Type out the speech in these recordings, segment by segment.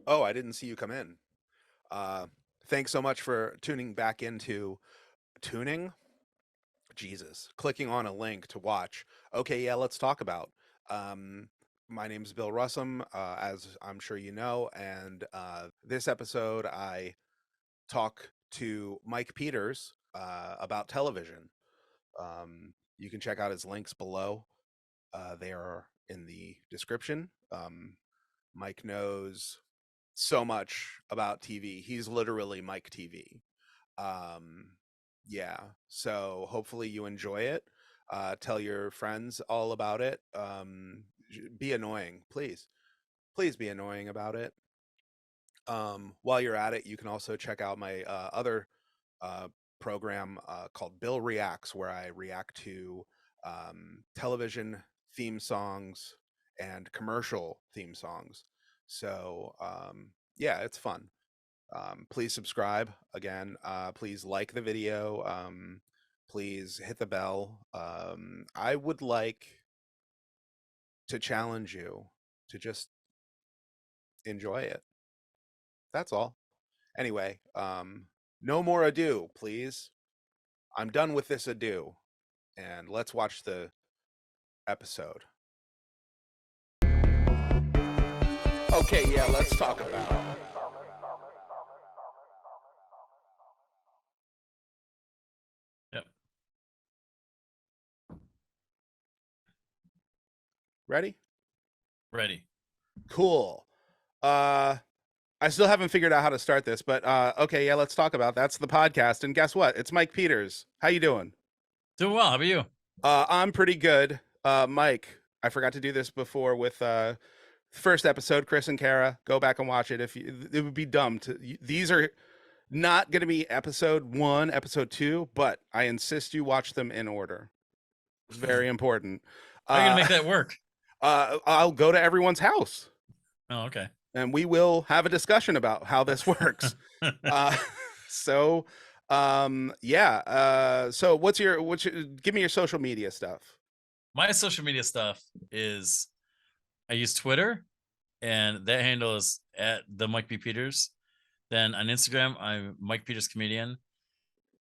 Oh, I didn't see you come in. Uh, Thanks so much for tuning back into tuning. Jesus, clicking on a link to watch. Okay, yeah, let's talk about. Um, my name's Bill Russum, as I'm sure you know, and this episode I talk to Mike Peters about television. You can check out his links below. They are in the description. Mike knows so much about TV. He's literally Mike TV. Um, yeah. So hopefully you enjoy it. Tell your friends all about it. Be annoying, please. Please be annoying about it. While you're at it, you can also check out my other uh, program called Bill Reacts, where I react to television theme songs and commercial theme songs. So yeah, it's fun. Please subscribe again. Please like the video. Please hit the bell. I would like to challenge you to just enjoy it. That's all. Anyway, no more ado, please. I'm done with this ado, and let's watch the episode. Okay, yeah, let's talk about it. Yep. Ready? Ready. Cool. I still haven't figured out how to start this, but okay, yeah, let's talk about it. That's the podcast. And guess what? It's Mike Peters. How you doing? Doing well. How about you? I'm pretty good. Mike, I forgot to do this before with first episode, Chris and Kara. Go back and watch it. If you, it would be dumb to. These are not going to be episode 1, episode 2, but I insist you watch them in order. Very important. How are you gonna make that work? I'll go to everyone's house. Oh, okay. And we will have a discussion about how this works. uh, so, yeah. So give me your social media stuff. My social media stuff is I use Twitter, and that handle is at the Mike B. Peters. Then on Instagram, I'm Mike Peters Comedian.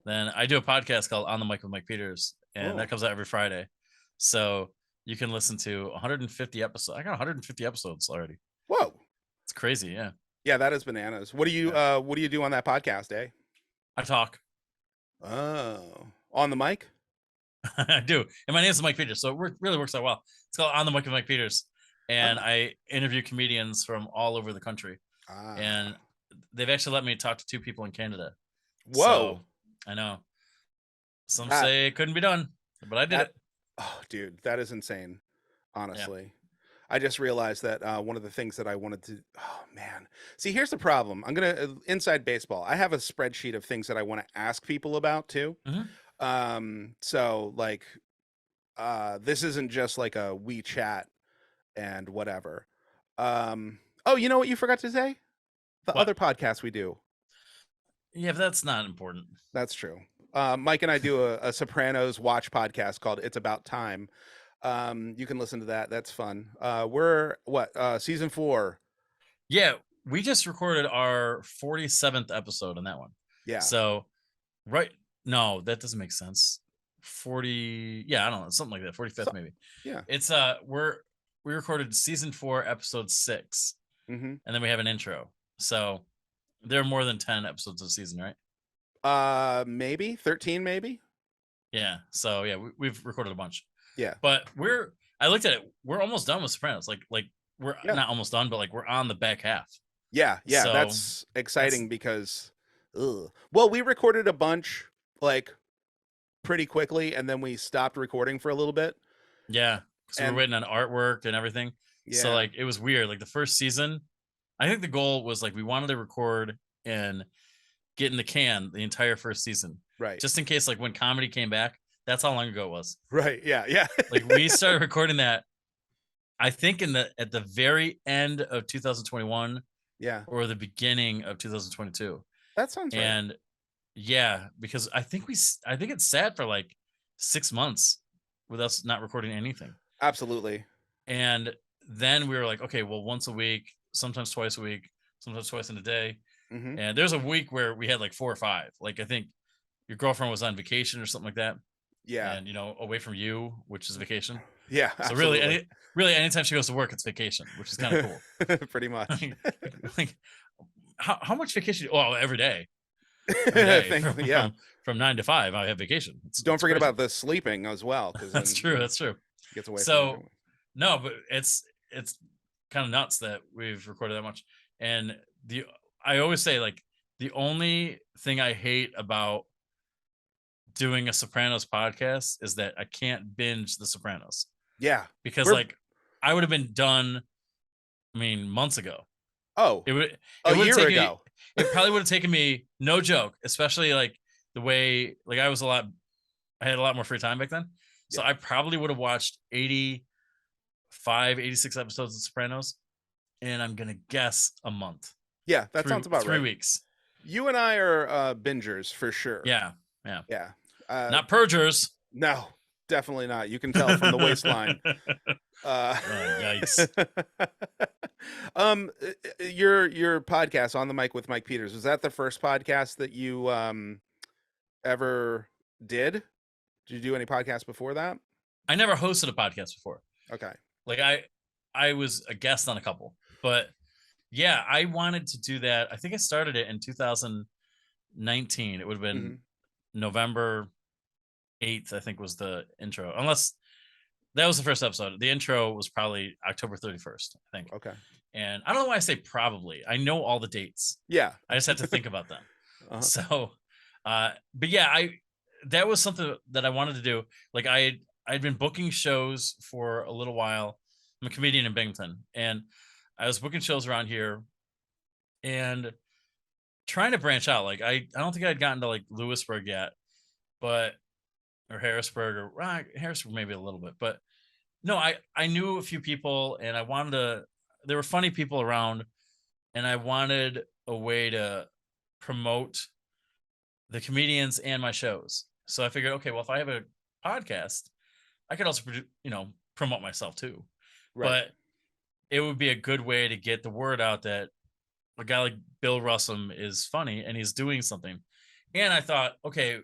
Then I do a podcast called On the Mic with Mike Peters, and that comes out every Friday. So you can listen to 150 episodes. I got 150 episodes already. Whoa. It's crazy, yeah. Yeah, that is bananas. What do you do on that podcast, eh? I talk. Oh. On the mic? I do. And my name is Mike Peters, so it really works out well. It's called On the Mic with Mike Peters. And I interview comedians from all over the country. And they've actually let me talk to 2 people in Canada. Whoa. So, I know. Some say it couldn't be done, but I did it. Oh, dude, that is insane. Honestly. Yeah. I just realized that one of the things that I wanted to, oh man. See, here's the problem. I'm going to, inside baseball, I have a spreadsheet of things that I want to ask people about too. Mm-hmm. So like, this isn't just like a WeChat and whatever. Oh, you know what you forgot to say? The other podcast we do. Yeah, but that's not important. That's true. Mike and I do a Sopranos watch podcast called It's About Time. You can listen to that. That's fun. We're season 4. Yeah, we just recorded our 47th episode on that one. Yeah. So, right. No, that doesn't make sense. 40. Yeah, I don't know. Something like that. 45th, maybe. Yeah. It's, we recorded season 4, episode 6. Mm-hmm. And then we have an intro. So there are more than 10 episodes of the season, right? Maybe 13, maybe. Yeah. So yeah, we've recorded a bunch. Yeah. But I looked at it. We're almost done with Sopranos. Like we're not almost done, but like we're on the back half. Yeah. Yeah. So that's exciting because, well, we recorded a bunch like pretty quickly, and then we stopped recording for a little bit. Yeah. Because we're waiting on artwork and everything. Yeah. So like it was weird. Like the first season, I think the goal was like we wanted to record and get in the can the entire first season. Right. Just in case like when comedy came back, that's how long ago it was. Right. Yeah. Yeah. Like we started recording that, I think at the very end of 2021. Yeah. Or the beginning of 2022. That sounds right. And yeah, because I think it's sat for like 6 months with us not recording anything. Absolutely. And then we were like, okay, well, once a week, sometimes twice a week, sometimes twice in a day. Hmm. And there's a week where we had like 4 or 5. Like I think your girlfriend was on vacation or something like that, Yeah. and away from you, which is vacation. Yeah, So really, absolutely. anytime she goes to work, it's vacation, which is kind of cool. Pretty much. Like how much vacation? Well, every day Yeah. from 9 to 5, I have vacation. Don't It's forget crazy. about the sleeping as well, because That's then true. That's true. she gets away from So everyone. no, but it's kind of nuts that we've recorded that much. And the I always say, like, the only thing I hate about doing a Sopranos podcast is that I can't binge The Sopranos, Yeah. because We're like I would have been done. I mean, months ago. Oh, It would it a would have year taken me. ago. It probably would have taken me, no joke, especially like the way, like, I had a lot more free time back then. So Yeah. I probably would have watched 85, 86 episodes of Sopranos, and I'm gonna guess a month. Yeah, that Three sounds about three right. weeks. You and I are bingers for sure. Yeah. Yeah. Yeah. Not purgers. No, definitely not. You can tell from the waistline. Yikes. Your podcast, On the Mic with Mike Peters, was that the first podcast that you ever did? Did you do any podcasts before that? I never hosted a podcast before. Okay. Like I was a guest on a couple, but yeah, I wanted to do that. I think I started it in 2019. It would have been Mhm. November 8th, I think, was the intro. Unless that was the first episode. The intro was probably October 31st, I think. Okay. And I don't know why I say probably. I know all the dates. Yeah. I just had to think about them. Uh-huh. So, but yeah, that was something that I wanted to do. Like I'd been booking shows for a little while. I'm a comedian in Binghamton, and I was booking shows around here and trying to branch out. Like I don't think I'd gotten to like Lewisburg yet, but or Harrisburg, or Harrisburg maybe a little bit, but no, I knew a few people, and I wanted to. There were funny people around, and I wanted a way to promote the comedians and my shows. So I figured, okay, well, if I have a podcast, I could also promote myself too. Right. But it would be a good way to get the word out that a guy like Bill Russum is funny and he's doing something. And I thought, okay,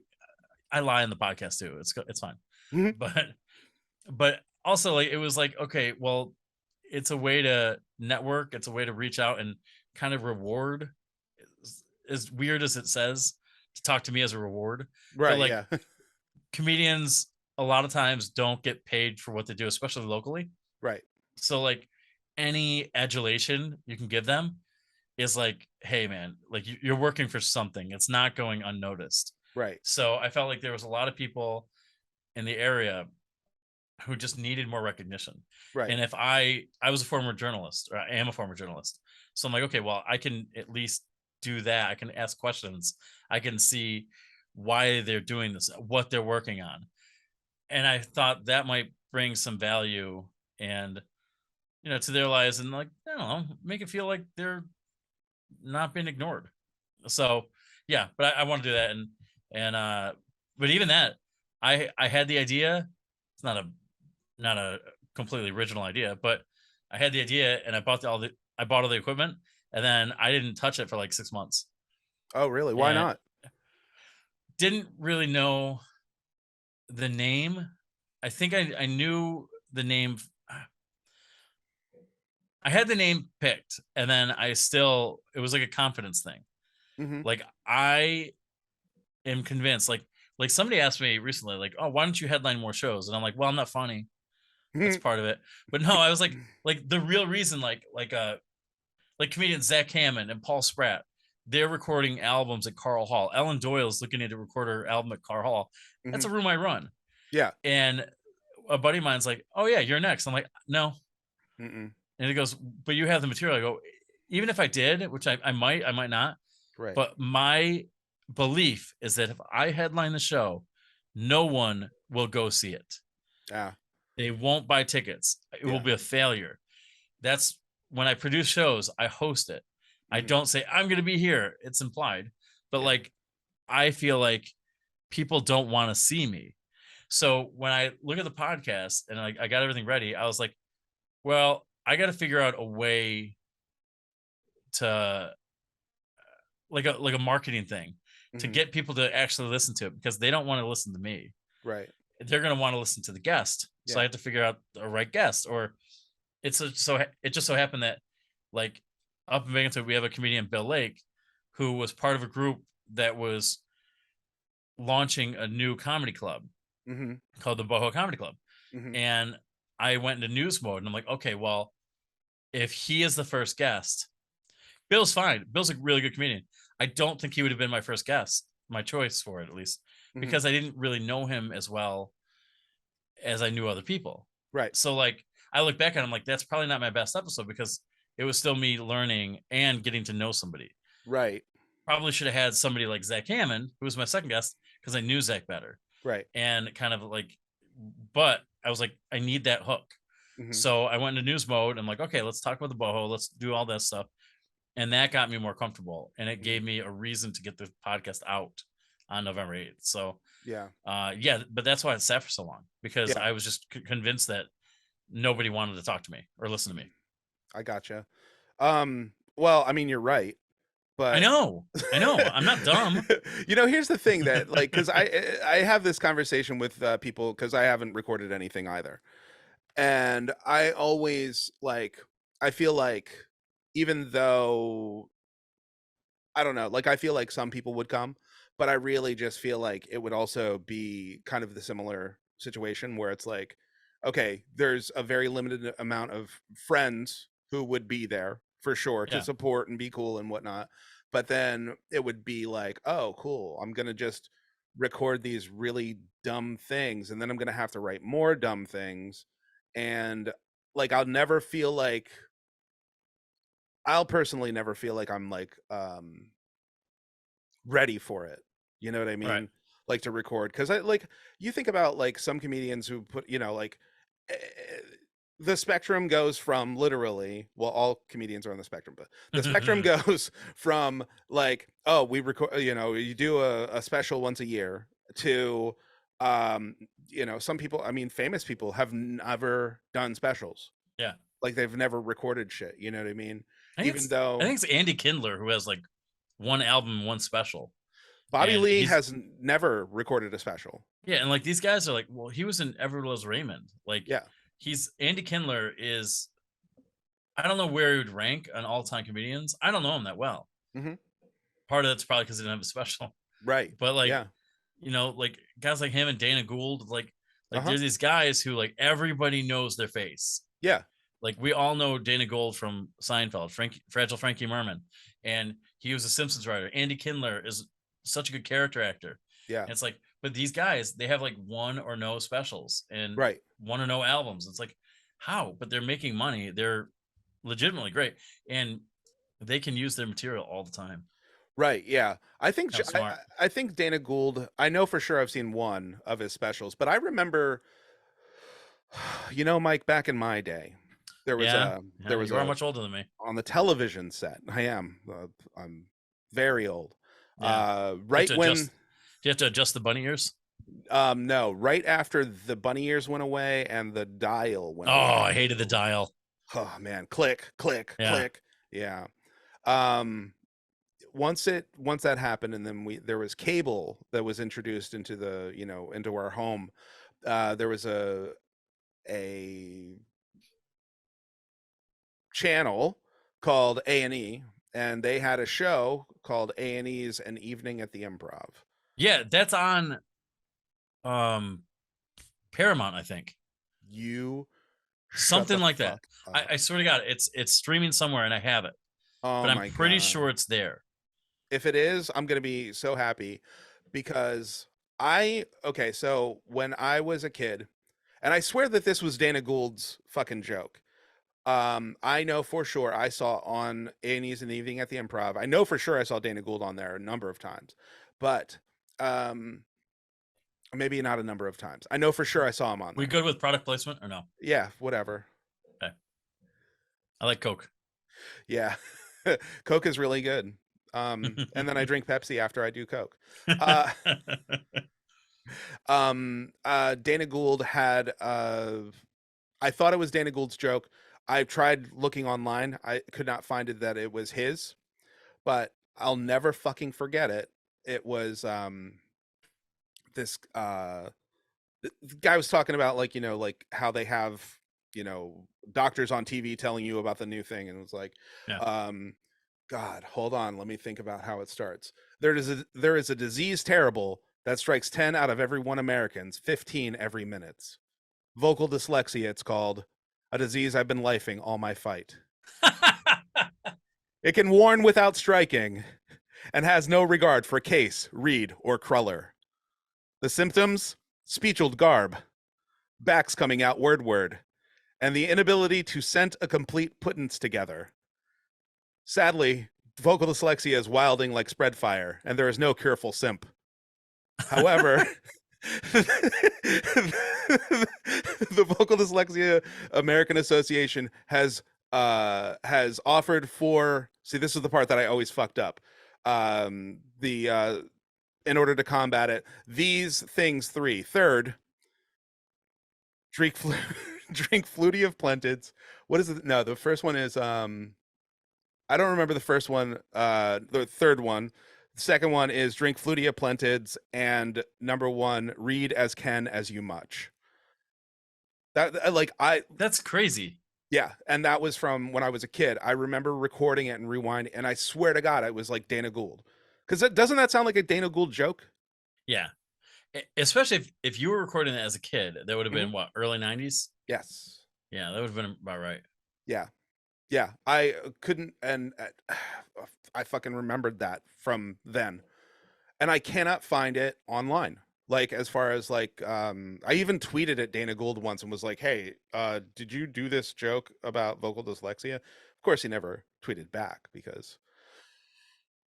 I lie in the podcast too. It's fine. Mhm. But also, like, it was like, okay, well, it's a way to network. It's a way to reach out and kind of reward. As weird as it says, to talk to me as a reward. Right. But like, Yeah. comedians a lot of times don't get paid for what they do, especially locally. Right. So like, any adulation you can give them is like, hey man, like you're working for something. It's not going unnoticed. Right. So I felt like there was a lot of people in the area who just needed more recognition. Right. And if I was a former journalist, or I am a former journalist, so I'm like, okay, well, I can at least do that. I can ask questions. I can see why they're doing this, what they're working on. And I thought that might bring some value and to their lives, and like, I don't know, make it feel like they're not being ignored. So yeah, but I want to do that. And but even that, I had the idea. It's not a completely original idea, but I had the idea, and I bought all the equipment, and then I didn't touch it for like 6 months. Oh, really? Why And not? didn't really know the name. I think I knew the name. I had the name picked, and then it was like a confidence thing. Hmm. Like, I am convinced, like somebody asked me recently, like, oh, why don't you headline more shows? And I'm like, well, I'm not funny. That's part of it. But no, I was like the real reason, like comedians Zach Hammond and Paul Spratt, they're recording albums at Carl Hall. Ellen Doyle's looking to record her album at Carl Hall. That's a room I run. Yeah. And a buddy of mine's like, oh yeah, you're next. I'm like, no. Mm-mm. And he goes, but you have the material. I go, even if I did, which I might not. Right. But my belief is that if I headline the show, no one will go see it. Yeah. They won't buy tickets. It will Yeah. be a failure. That's when I produce shows, I host it. I don't say I'm going to be here. It's implied. But like, I feel like people don't want to see me. So when I look at the podcast and I got everything ready, I was like, well, I got to figure out a way to like a marketing thing to Mhm. get people to actually listen to it because they don't want to listen to me. Right. They're going to want to listen to the guest. So I Yeah. have to figure out the right guest. Or it just so happened that like up in Vegas we have a comedian Bill Lake who was part of a group that was launching a new comedy club Mhm. called the Boho Comedy Club. Mhm. And I went into news mode and I'm like, okay, well, if he is the first guest, Bill's fine. Bill's a really good comedian. I don't think he would have been my first guest, my choice for it at least, Mhm. because I didn't really know him as well as I knew other people. Right. So like I look back and I'm like, that's probably not my best episode because it was still me learning and getting to know somebody. Right. Probably should have had somebody like Zach Hammond, who was my second guest, because I knew Zach better. Right. And kind of like, but I was like, I need that hook. Mhm. So I went into news mode. I'm like, okay, let's talk about the boho. Let's do all that stuff. And that got me more comfortable. And it Mhm. gave me a reason to get the podcast out on November 8th. So Yeah. yeah, but that's why it sat for so long because Yeah. I was just convinced that nobody wanted to talk to me or listen to me. Mhm. I gotcha. Well, I mean, you're right, I but know. I know. I'm not dumb. here's the thing that like, because I have this conversation with people because I haven't recorded anything either, and I always like I feel like even though I don't know, like I feel like some people would come, but I really just feel like it would also be kind of the similar situation where it's like, okay, there's a very limited amount of friends who would be there for sure to Yeah. support and be cool and whatnot. But then it would be like, oh, cool, I'm gonna just record these really dumb things, and then I'm gonna have to write more dumb things, and like I'll personally never feel like I'm like ready for it. You know what I Right. mean? Like to record because I like you think about like some comedians who put like eh, the spectrum goes from literally well all comedians are on the spectrum but the spectrum goes from like oh we record you do a special once a year to um some people I mean famous people have never done specials Yeah. like they've never recorded shit, you know what I mean? I think Even it's I though think it's Andy Kindler who has like one album, one special. Bobby And Lee he's has never recorded a special. yeah, and like these guys are like, well, he was in Everett Loves Raymond. Like Yeah. he's Andy Kindler is I don't know where he would rank on all-time comedians. I don't know him that well. Hmm. Part of that's probably because he didn't have a special. Right. But like, Yeah. like guys like him and Dana Gould, like Uh-huh. there's these guys who like everybody knows their face. Yeah. Like we all know Dana Gould from Seinfeld, Fragile Frankie Merman, and he was a Simpsons writer. Andy Kindler is such a good character actor. Yeah. And it's like, but these guys, they have like one or no specials and Right. one or no albums. It's like, how? But they're making money. They're legitimately great, and they can use their material all the time. Right. Yeah. I think Kind of smart. I think Dana Gould, I know for sure I've seen one of his specials, but I remember Mike, back in my day, there was Yeah, a yeah, you are much older than me. on the television set. I am. I'm very old. Yeah, do you have Right to when adjust? Do you have to adjust the bunny ears? no, right after the bunny ears went away and the dial went Oh, away. I hated the dial. Oh man, click, click, Yeah. click. Yeah. Um once that happened and then there was cable that was introduced into the, into our home. There was a channel called A&E and they had a show called A&E's An Evening at the Improv. Yeah, that's on Paramount, I think. You shut Something the like that. fuck up. I swear to God, it's streaming somewhere and I have it, Oh but I'm my pretty god. sure it's there. If it is, I'm gonna be so happy because so when I was a kid, and I swear that this was Dana Gould's fucking joke. I know for sure I saw on A&E's in the Evening at the Improv. I know for sure I saw Dana Gould on there a number of times, but maybe not a number of times. I know for sure I saw him on there. We good with product placement or no? Yeah, whatever. Okay. I like Coke. Yeah. Coke is really good. And then I drink Pepsi after I do Coke. Dana Gould had I thought it was Dana Gould's joke. I tried looking online. I could not find it that it was his, but I'll never fucking forget it. It was this the guy was talking about, like, like how they have, doctors on TV telling you about the new thing, and it was like, Yeah. um God, hold on, let me think about how it starts. There is a disease terrible that strikes 10 out of every 1 Americans, 15 every minutes. Vocal dyslexia, it's called. A disease I've been lifing all my fight. It can warn without striking and has no regard for case, reed, or cruller. The symptoms? Speechled garb, backs coming out word, and the inability to scent a complete puttance together. Sadly, vocal dyslexia is wilding like spread fire, and there is no cureful simp. However, the Vocal Dyslexia American Association has offered for, see, this is the part that I always fucked up. The In order to combat it, these things three. Third, drink drink Flutie of Plentids. What is it? No, the first one is I don't remember the first one. The third one. The second one is drink Flutia Plentids, and number one, read as Ken as you much. That like I That's crazy. Yeah, and that was from when I was a kid. I remember recording it and rewinding, and I swear to God, it was like Dana Gould. Because doesn't that sound like a Dana Gould joke? Yeah. Especially if you were recording that as a kid, that would have Mhm. been what, early 90s? Yes. Yeah, that would have been about right. Yeah. Yeah. I couldn't, and I fucking remembered that from then. And I cannot find it online. Like, as far as like, I even tweeted at Dana Gould once and was like, "Hey, did you do this joke about vocal dyslexia?" Of course, he never tweeted back, because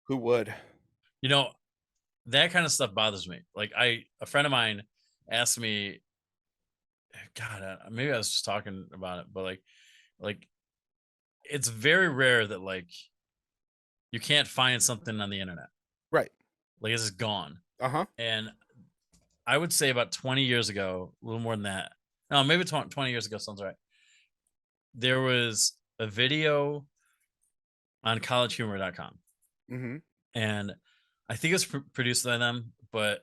who would? You know, that kind of stuff bothers me. Like a friend of mine asked me, God, maybe I was just talking about it, but like it's very rare that like you can't find something on the internet. Right. Like it's just gone. Uh huh. And I would say about 20 years ago, a little more than that. No, maybe 20 years ago sounds right. There was a video on collegehumor.com, Mm-hmm. and I think it was produced by them, but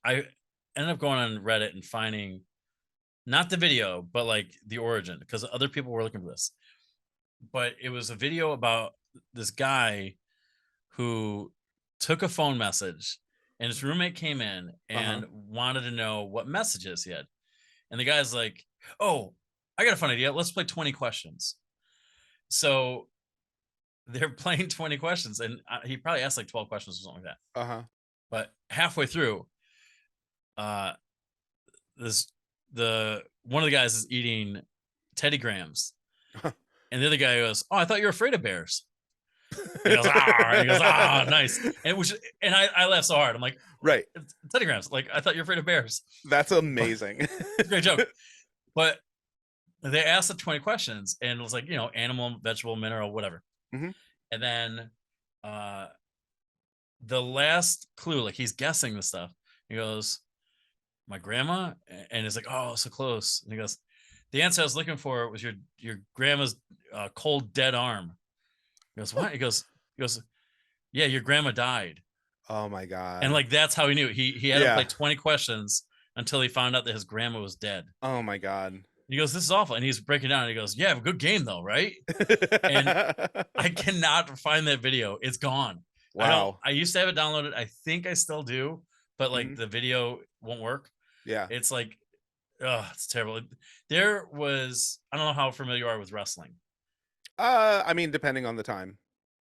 I ended up going on Reddit and finding not the video, but like the origin, because other people were looking for this. But it was a video about this guy who took a phone message, and his roommate came in Uh huh. and wanted to know what messages he had. And the guy's like, "Oh, I got a fun idea. Let's play 20 questions." So they're playing 20 questions, and he probably asked like 12 questions or something like that. Uh huh. But halfway through, uh, this the one of the guys is eating Teddy Grahams, and the other guy goes, "Oh, I thought you were afraid of bears." He goes, "Ah," and he goes, "Ah, nice." And I laughed so hard. I'm like, Right. "It's Teddy Grahams. Like, I thought you're afraid of bears." That's But amazing. it's a great joke. But they asked the 20 questions, and it was like, animal, vegetable, mineral, whatever. Hmm. And then uh the last clue, like he's guessing the stuff. He goes, "My grandma," and he's like, "Oh, so close." And he goes, "The answer I was looking for was your grandma's cold dead arm." He goes, "What?" He goes, "Yeah, your grandma died." Oh my And God. like that's how he knew. He had to play Yeah. 20 questions until he found out that his grandma was dead. Oh my God. He goes, "This is awful." And he's breaking down. And he goes, "Yeah, have a good game though, right?" And I cannot find that video. It's gone. Wow. I used to have it downloaded. I think I still do, but like Hmm. the video won't work. Yeah. It's like, oh, it's terrible. There was, I don't know how familiar you are with wrestling. I mean, depending on the time.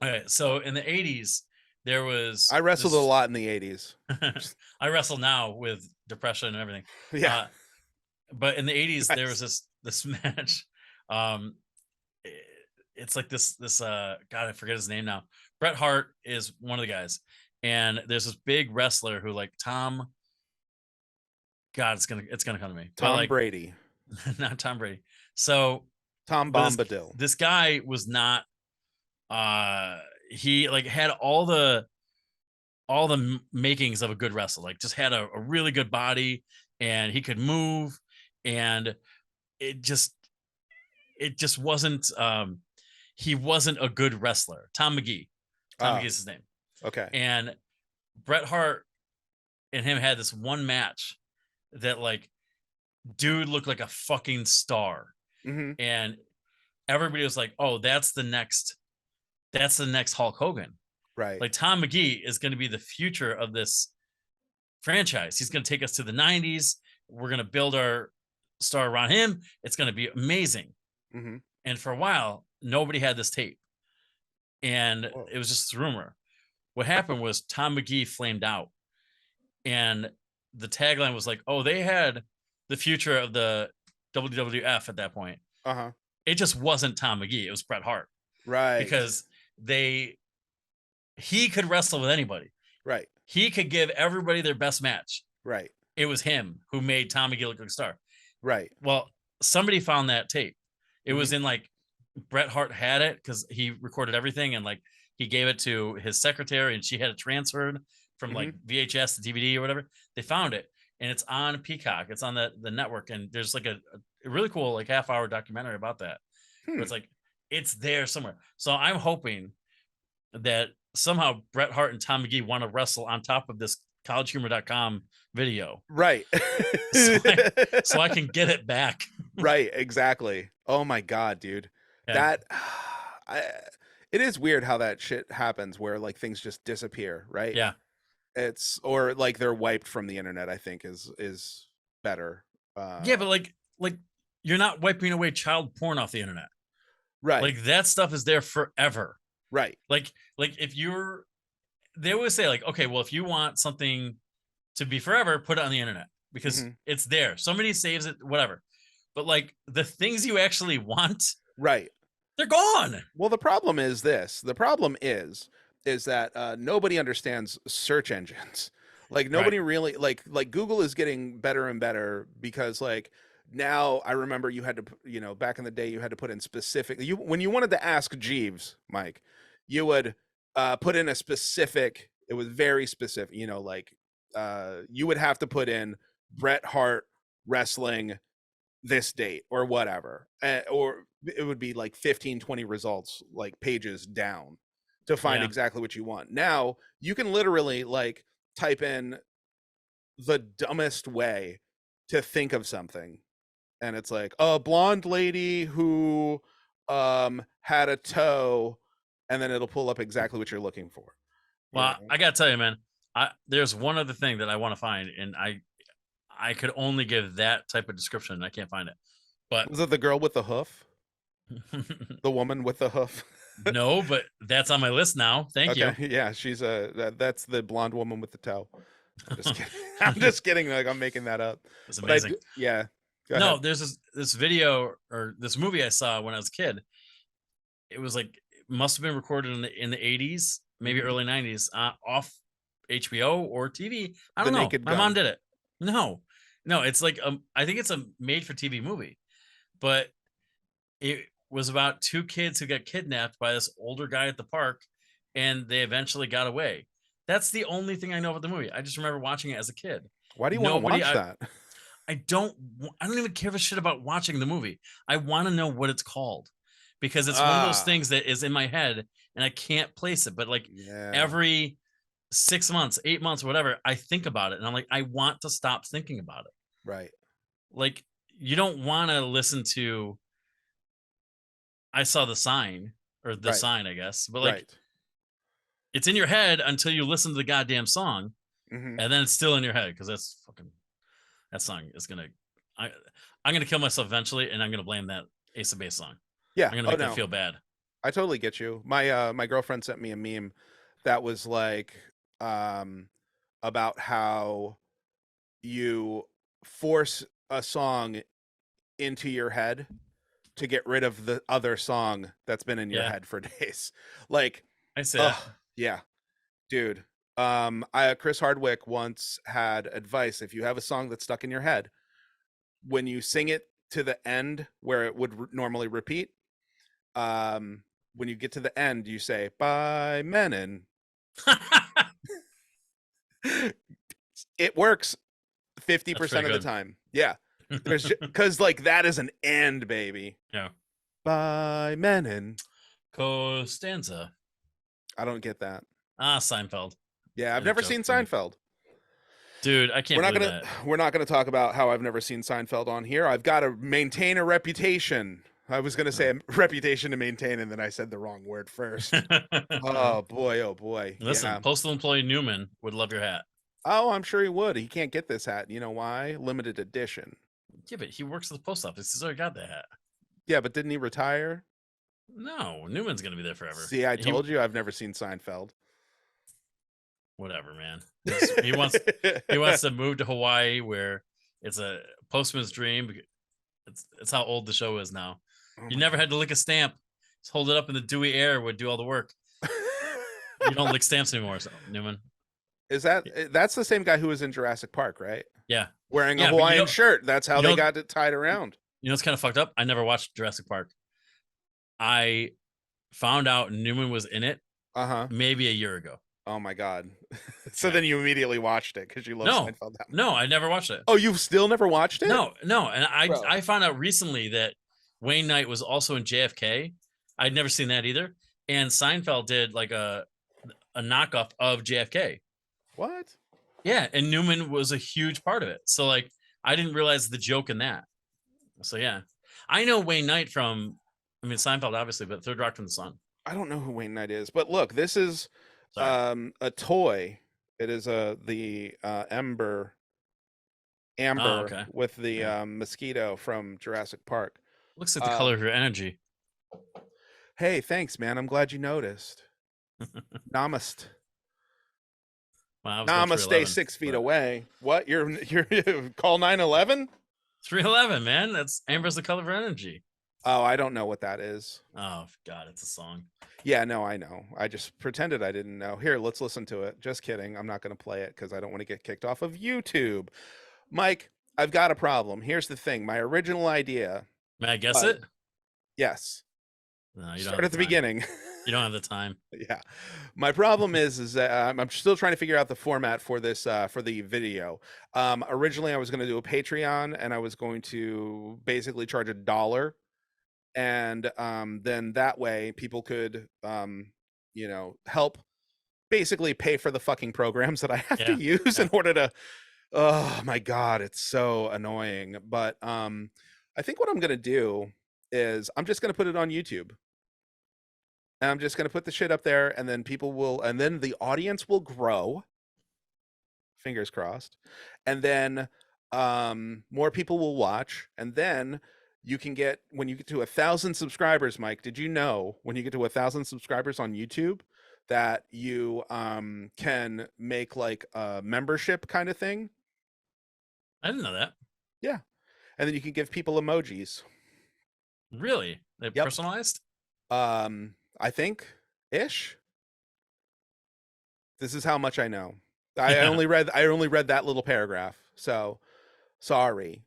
Okay, so in the 80s, there was I wrestled a this. lot in the 80s. I wrestle now with depression and everything. Yeah. But in the 80s, there was Nice. this match. Um, i- it's like this God, I forget his name now. Bret Hart is one of the guys, and there's this big wrestler who like Tom. God, it's gonna come to me, but Tom like Brady. not Tom Brady. So, Tom but Bombadil. this guy was not. He like had all the makings of a good wrestler. Like just had a really good body, and he could move, and it just it just wasn't. He wasn't a good wrestler. Tom McGee. Tom McGee Oh, is his name. okay. And Bret Hart and him had this one match that like dude looked like a fucking star. Hmm. And everybody was like, "Oh, that's the next Hulk Hogan." Right. Like Tom McGee is going to be the future of this franchise. He's going to take us to the 90s. We're going to build our star around him. It's going to be amazing. Hmm. And for a while, nobody had this tape. And Whoa. it was just a rumor. What happened was Tom McGee flamed out. And the tagline was like, "Oh, they had the future of the WWF at that point." Uh-huh. It just wasn't Tom McGee. It was Bret Hart Right. because he could wrestle with anybody. Right. He could give everybody their best match. Right. It was him who made Tom McGee look like a star. Right. Well, somebody found that tape. It Mhm. was in like Bret Hart had it because he recorded everything and like he gave it to his secretary and she had it transferred from like VHS to DVD or whatever. They found it and it's on Peacock. It's on the network and there's like a really cool like half-hour documentary about that. Where Hmm. it's like it's there somewhere. So I'm hoping that somehow Bret Hart and Tom McGee want to wrestle on top of this collegehumor.com video Right. so I can get it back. Right, exactly. Oh my god, dude. Yeah. That I it is weird how that shit happens where like things just disappear, right? Yeah. It's or like they're wiped from the internet, I think is better. Yeah, but like you're not wiping away child porn off the internet. Right. Like that stuff is there forever. Right. Like if they always say like, okay, well, if you want something to be forever, put it on the internet because Mhm. it's there. Somebody saves it, whatever. But like the things you actually want, Right. they're gone. Well, the problem is this. The problem is that nobody understands search engines. Like Right. nobody really like Google is getting better and better because like now I remember you had to back in the day you had to put in specific you when you wanted to ask Jeeves, Mike, you would put in a specific, it was very specific, like you would have to put in Bret Hart wrestling this date or whatever, or it would be like 15-20 results like pages down to find Yeah. exactly what you want. Now you can literally like type in the dumbest way to think of something and it's like a blonde lady who had a toe, and then it'll pull up exactly what you're looking for. Well, I gotta tell you, man, there's one other thing that I want to find, and I could only give that type of description, and I can't find it. But Was it the girl with the hoof? The woman with the hoof? no, but that's on my list now. Thank you. Okay, yeah, she's that's the blonde woman with the toe. I'm just kidding. I'm just kidding. Like I'm making that up. It's But amazing. yeah. Go No, ahead. there's this video or this movie I saw when I was a kid. It was like it must have been recorded in the 80s, maybe Mhm. early 90s, off HBO or TV. I The don't know. Naked My mom Gun. did it. No, no, it's like I think it's a made for TV movie, but it was about two kids who got kidnapped by this older guy at the park, and they eventually got away. That's the only thing I know about the movie. I just remember watching it as a kid. Why do you want to Nobody watch that? I don't even give a shit about watching the movie. I want to know what it's called because it's one of those Ah, things that is in my head and I can't place it. But like yeah. every 6 months, 8 months, whatever, I think about it and I'm like, I want to stop thinking about it. Right. Like you don't want to listen to I saw the sign or the Right. sign, I guess, but like Right. it's in your head until you listen to the goddamn song Hmm. and then it's still in your head because that song is gonna I I'm gonna kill myself eventually, and I'm gonna blame that Ace of Base song. Yeah. I'm gonna Oh make them no. feel bad. I totally get you. My girlfriend sent me a meme that was like um about how you force a song into your head to get rid of the other song that's been in your Yeah, head for days. Like, I see that. oh, yeah, dude. I Chris Hardwick once had advice: if you have a song that's stuck in your head, when you sing it to the end where it would normally repeat, when you get to the end, you say "By Menon." It works That's 50% pretty of the good. time. Yeah, there's because like that is an end, baby. Yeah. by Menon. Costanza. I don't get that. Seinfeld. Yeah, I've It never joked seen me. Seinfeld. Dude, I can't believe that. We're not gonna talk about how I've never seen Seinfeld on here. I've got to maintain a reputation. I was gonna say a reputation to maintain, and then I said the wrong word first. Oh boy, oh boy. Listen, Yeah. postal employee Newman would love your hat. Oh, I'm sure he would. He can't get this hat. You know why? Limited edition. Yeah, but he works at the post office. He's already got that hat. Yeah, but didn't he retire? No, Newman's gonna be there forever. See, I told you I've never seen Seinfeld. Whatever, man. He wants to move to Hawaii, where it's a postman's dream. It's how old the show is now. Oh You my never God. had to lick a stamp. Just hold it up in the dewy air would do all the work. You don't lick stamps anymore, so, Newman. Is that's the same guy who was in Jurassic Park, right? Yeah. Wearing a Yeah, but Hawaiian shirt. That's how you they don't- got it tied around. You know what's kind of fucked up? I never watched Jurassic Park. I found out Newman was in it Uh-huh. maybe a year ago. Oh my God. So Yeah. then you immediately watched it because you love No. Seinfeld that much. No, I never watched it. Oh, you've still never watched it? No. And Bro. I found out recently that Wayne Knight was also in JFK. I'd never seen that either. And Seinfeld did like a knockoff of JFK. What? Yeah, and Newman was a huge part of it. So like I didn't realize the joke in that. So yeah. I know Wayne Knight from Seinfeld obviously, but Third Rock from the Sun. I don't know who Wayne Knight is, but look, this is Sorry. a toy. It is the amber okay. with the Yeah. mosquito from Jurassic Park. Looks like the color of your energy. Hey, thanks, man. I'm glad you noticed. Namaste. Wow, Namaste 6 feet away. What? You're call 911? 311, man. That's Amber's the color of her energy. Oh, I don't know what that is. Oh God, it's a song. Yeah, no, I know. I just pretended I didn't know. Here, let's listen to it. Just kidding. I'm not going to play it because I don't want to get kicked off of YouTube. Mike, I've got a problem. Here's the thing. My original idea. May I guess it? Yes. No, you don't. Start at the beginning. You don't have the time. Yeah. My problem is that I'm still trying to figure out the format for this for the video. Originally, I was going to do a Patreon, and I was going to basically charge $1. And then that way people could help basically pay for the fucking programs that I have to use in order to oh my God, it's so annoying. But I think what I'm gonna do is I'm just gonna put it on YouTube. And I'm just gonna put the shit up there, and then then the audience will grow. Fingers crossed. And then more people will watch, and then you can get, when you get to 1,000 subscribers, Mike, did you know when you get to 1,000 subscribers on YouTube that you can make like a membership kind of thing? I didn't know that. Yeah. And then you can give people emojis. Really? They're personalized? I think ish. This is how much I know. I only read that little paragraph. So sorry.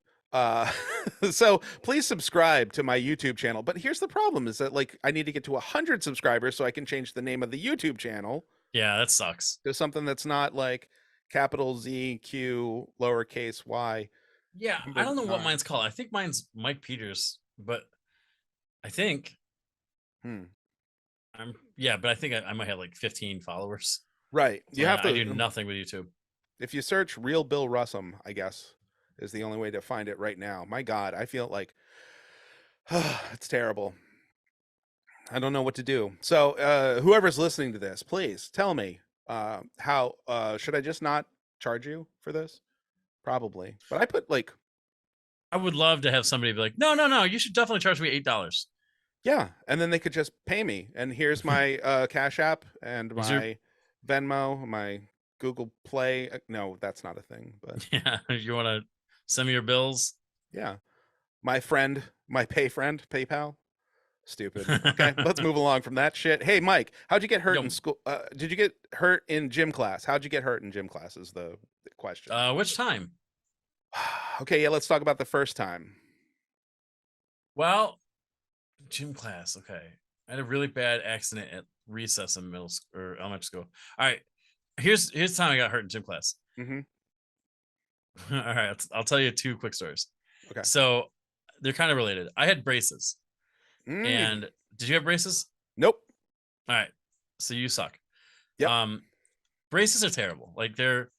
So please subscribe to my YouTube channel. But here's the problem is that like I need to get to 100 subscribers so I can change the name of the YouTube channel. Yeah, that sucks. To something that's not like capital Z Q lowercase y. Yeah, I don't know what mine's called. I think mine's Mike Peters, but I think but I think I might have like 15 followers. Right. So you have to. I do nothing with YouTube. If you search Real Bill Russum, I guess is the only way to find it right now. My God, I feel like it's terrible. I don't know what to do. So whoever's listening to this, please tell me how should I just not charge you for this? Probably. But I put like I would love to have somebody be like, no, you should definitely charge me $8. Yeah, and then they could just pay me. And here's my Cash App and my Venmo, my Google Play. No, that's not a thing. But yeah, you want to send me your bills? Yeah, my friend, my pay friend, PayPal. Stupid. Okay, let's move along from that shit. Hey, Mike, how'd you get hurt in school? Did you get hurt in gym class? How'd you get hurt in gym class? Is the question. Which time? Okay, yeah, let's talk about the first time. Well, gym class. Okay, I had a really bad accident at recess in middle school or elementary school. All right, here's the time I got hurt in gym class. Mm-hmm. All right, I'll tell you 2 quick stories. Okay. So they're kind of related. I had braces, Mm. And did you have braces? Nope. All right, so you suck. Yep. Braces are terrible. Like they're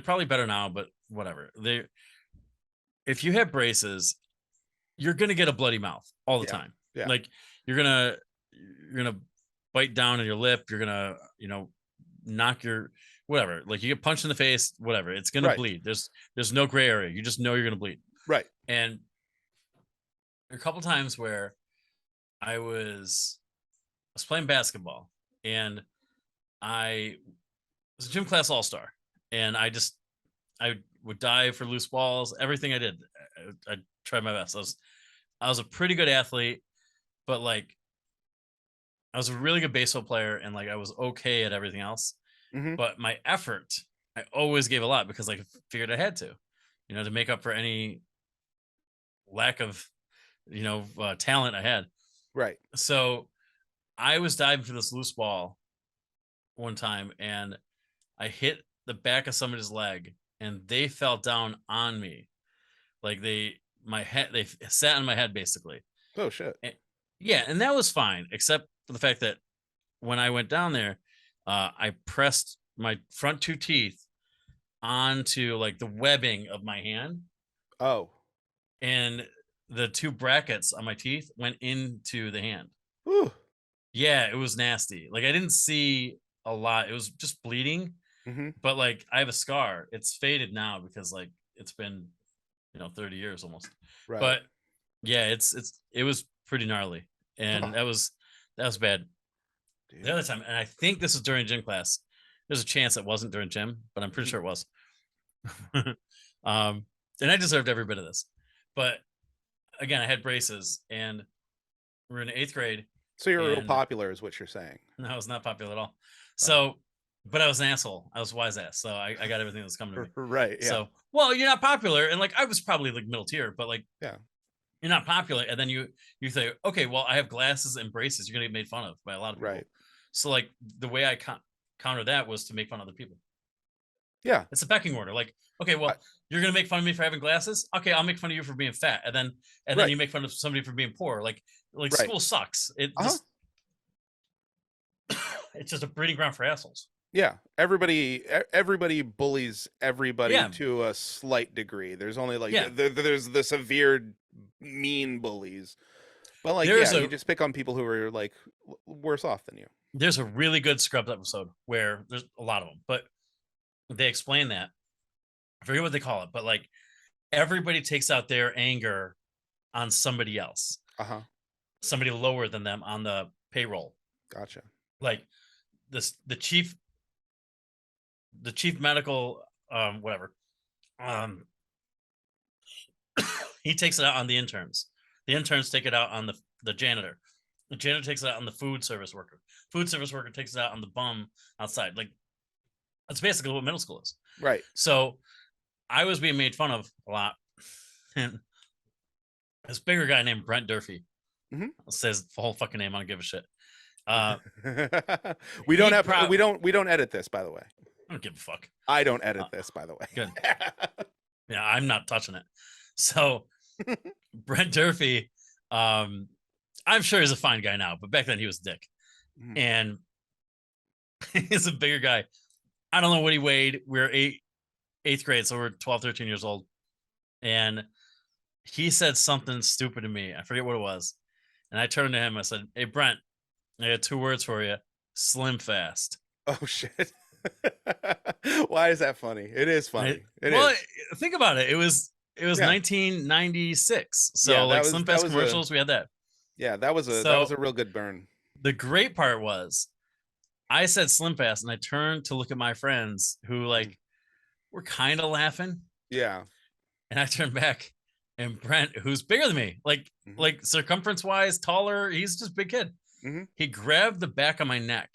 probably better now, but whatever. They If you have braces, you're gonna get a bloody mouth all the Yeah. time. Yeah. Like you're gonna bite down on your lip. You're gonna knock your whatever. Like you get punched in the face, whatever. It's gonna Right. bleed. There's no gray area. You just know you're gonna bleed. Right. And a couple times where I was playing basketball and I was a gym class all star, and I would dive for loose balls. Everything I did, I tried my best. I was a pretty good athlete, but like I was a really good baseball player, and like I was okay at everything else. Hmm. But my effort, I always gave a lot because I figured I had to, to make up for any lack of talent I had. Right. So I was diving for this loose ball one time, and I hit the back of somebody's leg, and they fell down on me. Like they sat on my head basically. Oh shit. And, yeah, and that was fine, except for the fact that when I went down there, I pressed my front two teeth onto like the webbing of my hand, Oh. and the two brackets on my teeth went into the hand. Whew. Yeah, it was nasty. Like I didn't see a lot. It was just bleeding, Hmm. but like I have a scar. It's faded now because like it's been 30 years almost. Right. But yeah, it was pretty gnarly. And Oh, that was bad. dude. The other time, and I think this was during gym class. There's a chance it wasn't during gym, but I'm pretty Mhm. sure it was. And I deserved every bit of this. But again, I had braces, and we're in 8th grade, So you're real and popular, is what you're saying. I was not popular at all. Oh. So, but I was an asshole. I was a wise ass. So I got everything that was coming to me. Right. Yeah. So, well, you're not popular, and like I was probably like middle tier, but like Yeah. you're not popular, and then you say, okay, well, I have glasses and braces. You're gonna get made fun of by a lot of people. Right. So like the way I counter that was to make fun of other people. Yeah. It's a pecking order. Like, okay, well, I- you're gonna make fun of me for having glasses. Okay, I'll make fun of you for being fat, and then Right. you make fun of somebody for being poor. Like Right. school sucks. It's just a breeding ground for assholes. Yeah. Everybody bullies everybody Yeah. to a slight degree. There's only like Yeah. there's the severe mean bullies. But like There's you just pick on people who are like worse off than you. There's a really good Scrubs episode where there's a lot of them, but they explain that. I forget what they call it, but like everybody takes out their anger on somebody else, Uh-huh. somebody lower than them on the payroll. Gotcha. Like the chief medical whatever. He takes it out on the interns. The interns take it out on the janitor. The janitor takes it out on the food service worker. Food service worker takes it out on the bum outside. Like that's basically what middle school is. Right. So I was being made fun of a lot. And this bigger guy named Brent Durfee says the whole fucking name. I don't give a shit. we don't edit this, by the way. I don't give a fuck. I don't edit this, by the way. Good. Yeah, I'm not touching it. So Brent Durfee, I'm sure he's a fine guy now, but back then he was a dick. Mhm. And he's a bigger guy. I don't know what he weighed. We're 8th grade, so we're 12, 13 years old. And he said something stupid to me. I forget what it was. And I turned to him. I said, "Hey, Brent, I got 2 words for you. Slim fast." Oh shit. Why is that funny? It is funny. It well, is. think about it. It was Yeah. 1996. So Yeah, like that Slim was Fast a- commercials, we had that. Yeah, that was So- a real good burn. The great part was I said Slim Fast, and I turned to look at my friends who like were kind of laughing. Yeah. And I turned back, and Brent, who's bigger than me, like Mhm. like circumference wise, taller, he's just a big kid. Mhm. He grabbed the back of my neck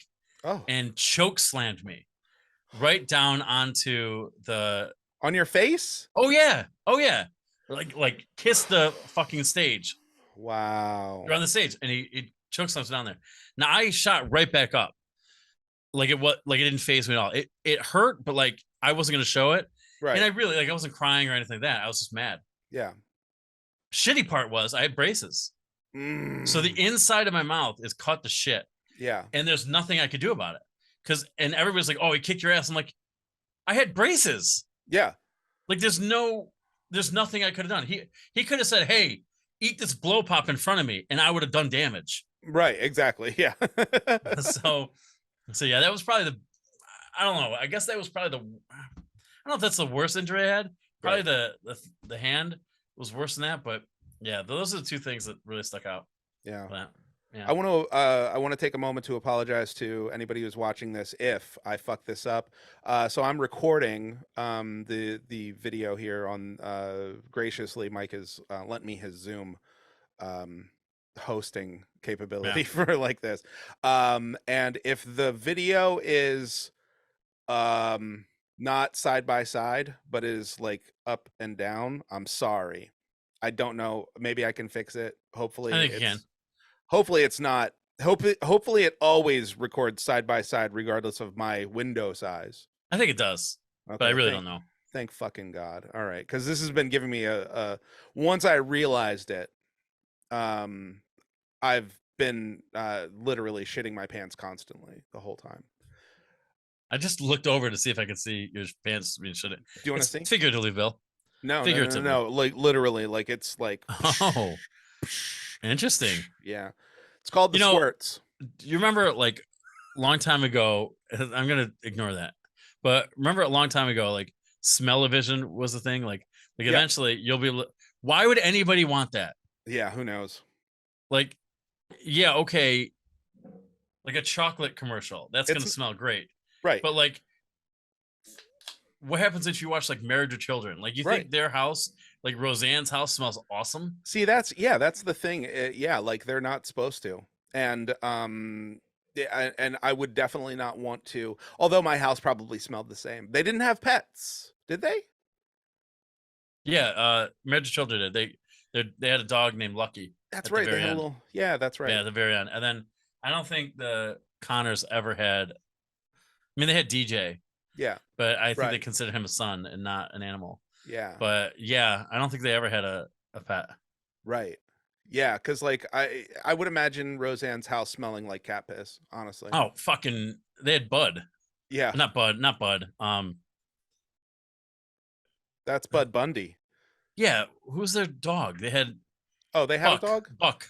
Oh. and choke slammed me right down onto the. On your face? Oh yeah, like kiss the fucking stage. Wow. You're on the stage, and he choke slams down there. Now I shot right back up, like it didn't phase me at all. It hurt, but like I wasn't gonna show it, Right. and I really I wasn't crying or anything like that. I was just mad. Yeah. Shitty part was I had braces. So the Mm. inside of my mouth is cut to shit, Yeah. and there's nothing I could do about it. And everybody's like, "Oh, he kicked your ass." I'm like, I had braces. Yeah. Like there's nothing I could have done. He could have said, "Hey, eat this blow pop in front of me," and I would have done damage. Right. Exactly. Yeah. so so yeah, that was probably the I don't know. I guess that was probably the I don't know if that's the worst injury I had. Probably Right. the hand was worse than that, but yeah, those are the two things that really stuck out. Yeah. But, yeah. I want to take a moment to apologize to anybody who's watching this if I fuck this up. So I'm recording the video here on graciously Mike has lent me his Zoom um hosting capability Yeah. for like this. And if the video is um not side by side but is like up and down, I'm sorry. I don't know, maybe I can fix it. I think you can. Hopefully it's not hopefully it always records side by side regardless of my window size. I think it does. But I Okay, really don't know. thank fucking God. All right, because this has been giving me a once I realized it, um, I've been literally shitting my pants constantly the whole time. I just looked over to see if I could see your pants being shit. Do you want to It's see? figuratively, Bill. No, Figuratively. like literally, like it's like Oh, interesting. yeah. It's called the You know, squirts. do you remember like a long time ago? I'm gonna ignore that, but remember a long time ago, like smell-o-vision was the thing. Like Yeah, eventually you'll be. Why would anybody want that? yeah. Who knows? Like, yeah, okay, like a chocolate commercial. That's gonna It's smell great, right, but like, what happens if you watch like Marriage with Children? Like, you right. think their house, like Roseanne's house, smells awesome? See, that's the thing. Yeah, like they're not supposed to. And yeah, and I would definitely not want to. Although my house probably smelled the same. They didn't have pets, did they? Yeah, Marriage with Children did. They had a dog named Lucky That's at the right. They very had a end. little. Yeah, that's Yeah, right. at the very end. And then I don't think the Connors ever had. I mean, they had DJ, Yeah, but I think they right. considered him a son and not an animal. Yeah, But yeah, I don't think they ever had a pet. right. Yeah, because like I would imagine Roseanne's house smelling like cat piss. Honestly. Oh, fucking! They had Bud, Yeah, not Bud. that's Bud Bundy. Yeah, who's their dog? They had Oh, they had a dog. Buck.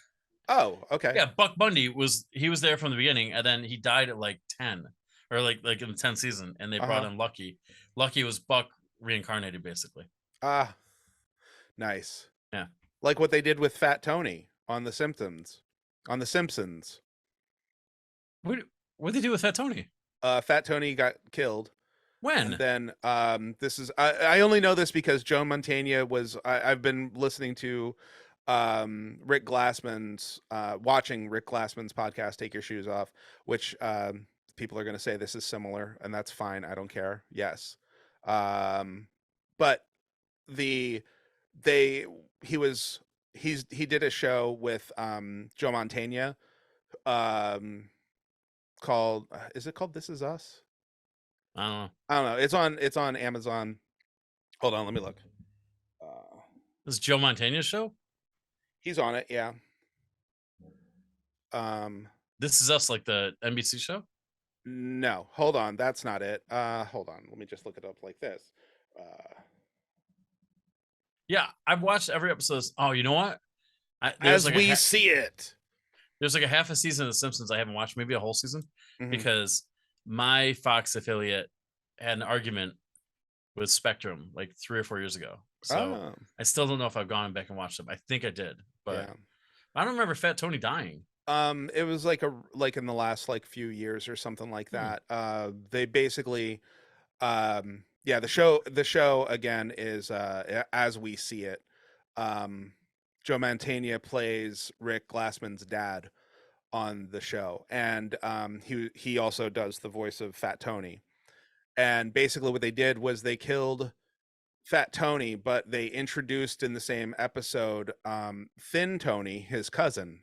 Oh, okay. Yeah, Buck Bundy was there from the beginning, and then he died at like 10, or like in the 10th season, and they Uh brought huh. in Lucky. Lucky was Buck reincarnated, basically. Ah, nice. Yeah. Like what they did with Fat Tony on The Simpsons. On The Simpsons. What did they do with Fat Tony? Fat Tony got killed, and When? then this is I only know this because Joe Mantegna was I've been listening to Rick Glassman's watching Rick Glassman's podcast Take Your Shoes Off, which people are going to say this is similar, and that's fine. I don't care. Yes, but the they he did a show with Joe Mantegna called is it called This Is Us? I don't know. I don't know. It's on Amazon. Hold on, let me look. This is Joe Montana's show. He's on it, yeah. Um, This Is Us, like the NBC show. no, hold on, that's not it. Hold on, let me just look it up like this. Yeah, I've watched every episode. Oh, you know what? As like we see it. There's like a half a season of The Simpsons I haven't watched, maybe a whole season, Mhm. because my Fox affiliate had an argument with Spectrum like 3 or 4 years ago. So I still don't know if I've gone back and watched them. I think I did, but yeah. I don't remember Fat Tony dying. It was like in the last like few years or something like that. They basically yeah, the show again is As We See It. Joe Mantegna plays Rick Glassman's dad on the show, and he also does the voice of Fat Tony. And basically what they did was they killed Fat Tony, but they introduced in the same episode Thin Tony, his cousin,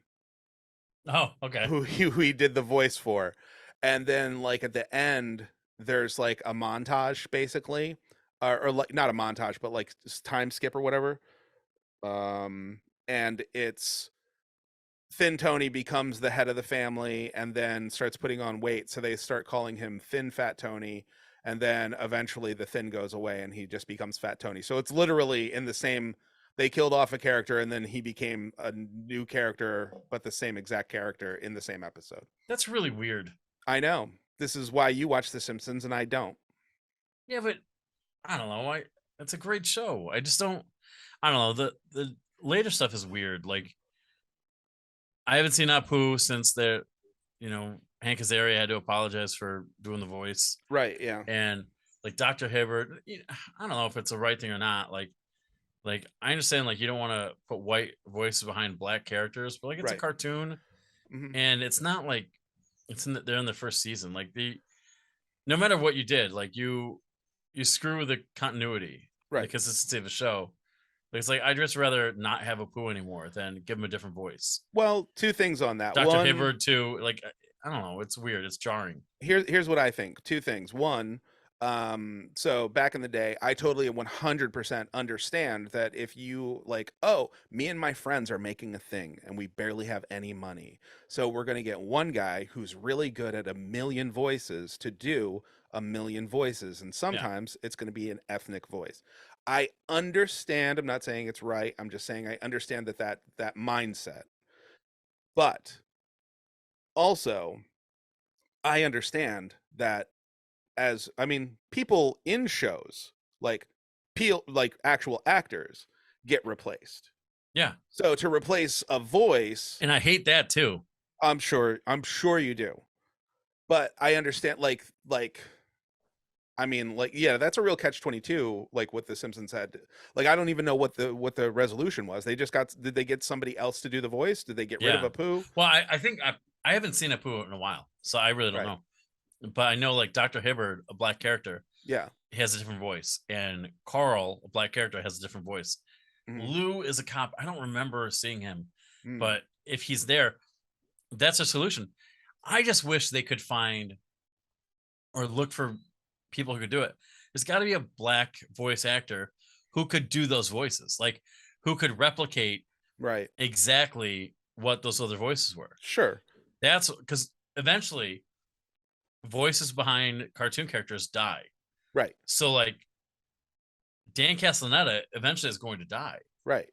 Oh, okay. who he did the voice for. And then like at the end there's like a montage basically, or like not a montage but like time skip or whatever, and it's Thin Tony becomes the head of the family and then starts putting on weight, so they start calling him Thin Fat Tony, and then eventually the thin goes away and he just becomes Fat Tony. So it's literally in the same, they killed off a character and then he became a new character, but the same exact character in the same episode. That's really weird. I know. This is why you watch The Simpsons and I don't. Yeah, but I don't know. It's a great show. I just don't. I don't know. The later stuff is weird. Like I haven't seen Apu since Hank Azaria had to apologize for doing the voice, Right, yeah. and like Dr. Hibbert. I don't know if it's the right thing or not. Like I understand like you don't want to put white voices behind black characters, but like it's a Right. cartoon, Mhm. and it's not like they're in the first season. Like no matter what you did, like you screw with the continuity, Right. the consistency of the show. Like, it's like I'd just rather not have Apu anymore than give him a different voice. Well, two things on that. Dr. One, Hibbert too. Like I don't know. It's weird. It's jarring. here's what I think. Two things. One, so back in the day, I totally 100% understand that if you like, oh, me and my friends are making a thing and we barely have any money, so we're going to get one guy who's really good at a million voices to do a million voices, and sometimes it's going to be an ethnic voice. I understand. I'm not saying it's right. I'm just saying I understand that mindset. But also, I understand that, as I mean, people in shows like actual actors get replaced. Yeah. So to replace a voice, And I hate that too. I'm sure you do. But I understand I mean, like, yeah, that's a real catch-22, like what the Simpsons had. Like, I don't even know what the resolution was. Did they get somebody else to do the voice? Did they get rid of Apu? Well, I think I haven't seen Apu in a while, so I really don't Right. know. But I know like Dr. Hibbert, a black character, Yeah. has a different voice, and Carl, a black character, has a different voice. Mhm. Lou is a cop. I don't remember seeing him, Mm. but if he's there, that's a solution. I just wish they could find or look for people who could do it. There's got to be a black voice actor who could do those voices, like who could replicate Right. exactly what those other voices were. Sure. That's because eventually voices behind cartoon characters die. Right. So like Dan Castellaneta eventually is going to die. Right.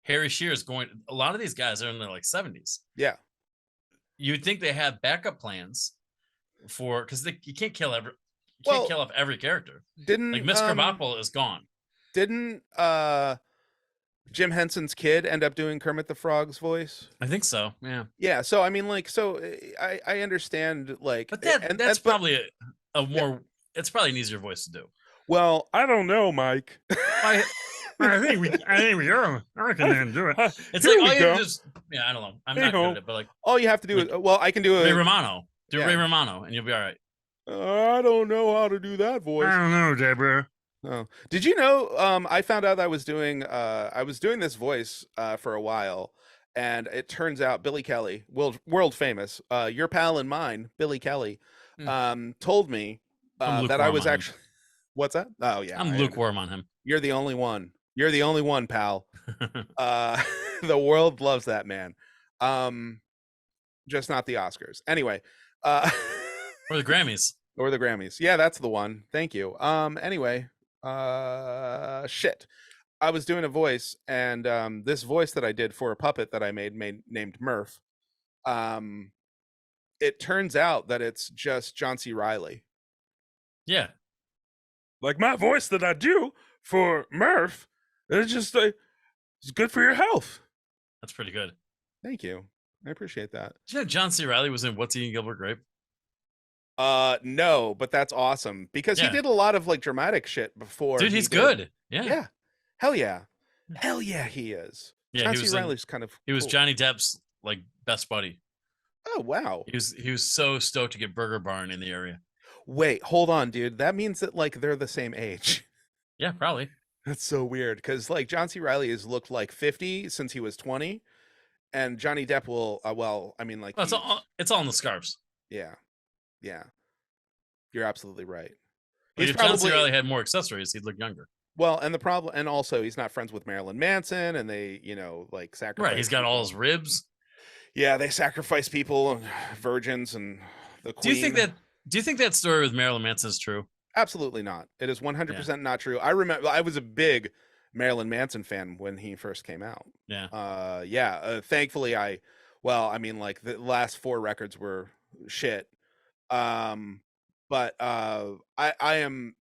Harry Shearer is going. A lot of these guys are in their like 70s. Yeah. You'd think they have backup plans for because you can't kill Well, kill off every character. Didn't Like Miss Krabappel is gone. Didn't Jim Henson's kid end up doing Kermit the Frog's voice? I think so. Yeah. Yeah. So I mean, like, so I understand, like, But and that's but- probably a more. It's probably an easier voice to do. well, I don't know, Mike. I think we are. I can do it. It's Here like we all you go. just. Yeah, I don't know. I'm Hey not good ho. at it, but like All you have to do Like, is, well, I can do Ray it. Romano. Do Yeah. Ray Romano, and you'll be all right. I don't know how to do that voice. don't know, Deborah. Oh. Did you know? I found out I was doing this voice for a while, and it turns out Billy Kelly, world famous, your pal and mine, Billy Kelly, told me I'm that I lukewarm was on him. actually. What's that? Oh yeah, I'm lukewarm on him. You're the only one. You're the only one, pal. The world loves that man. Just not the Oscars. Anyway, Or the Grammys. or the Grammys. Yeah, that's the one. Thank you. Anyway, shit. I was doing a voice, and this voice that I did for a puppet that I made named Murph. It turns out that it's just John C. Reilly. Yeah. Like my voice that I do for Murph, it's just it's good for your health. That's pretty good. Thank you. I appreciate that. Did you know John C. Reilly was in What's Eating Gilbert Grape? No, but that's awesome because he Yeah. did a lot of like dramatic shit before. Dude, he he's did- good. Yeah. Yeah. Hell yeah. Hell yeah, he is. Yeah, John he C. was Reilly's kind of he was cool. Johnny Depp's like best buddy. Oh wow. He was so stoked to get Burger Barn in the area. Wait, hold on, dude. That means that like they're the same age. Yeah, probably. That's so weird because like John C. Reilly has looked like 50 since he was 20, and Johnny Depp will. Well, I mean, like Well, it's all in the scarves. yeah, yeah. You're absolutely right. But He's if John C. probably Reilly had more accessories, he'd look younger. well, and the problem, and also he's not friends with Marilyn Manson, and they, like sacrifice. Right. He's got all his people. ribs. Yeah, they sacrifice people and virgins and the Do you think queen. that story with Marilyn Manson is true? Absolutely not. It is Yeah. 100% not true. I remember I was a big Marilyn Manson fan when he first came out. Yeah. Yeah, thankfully well, I mean like the last 4 records were shit. Um but I am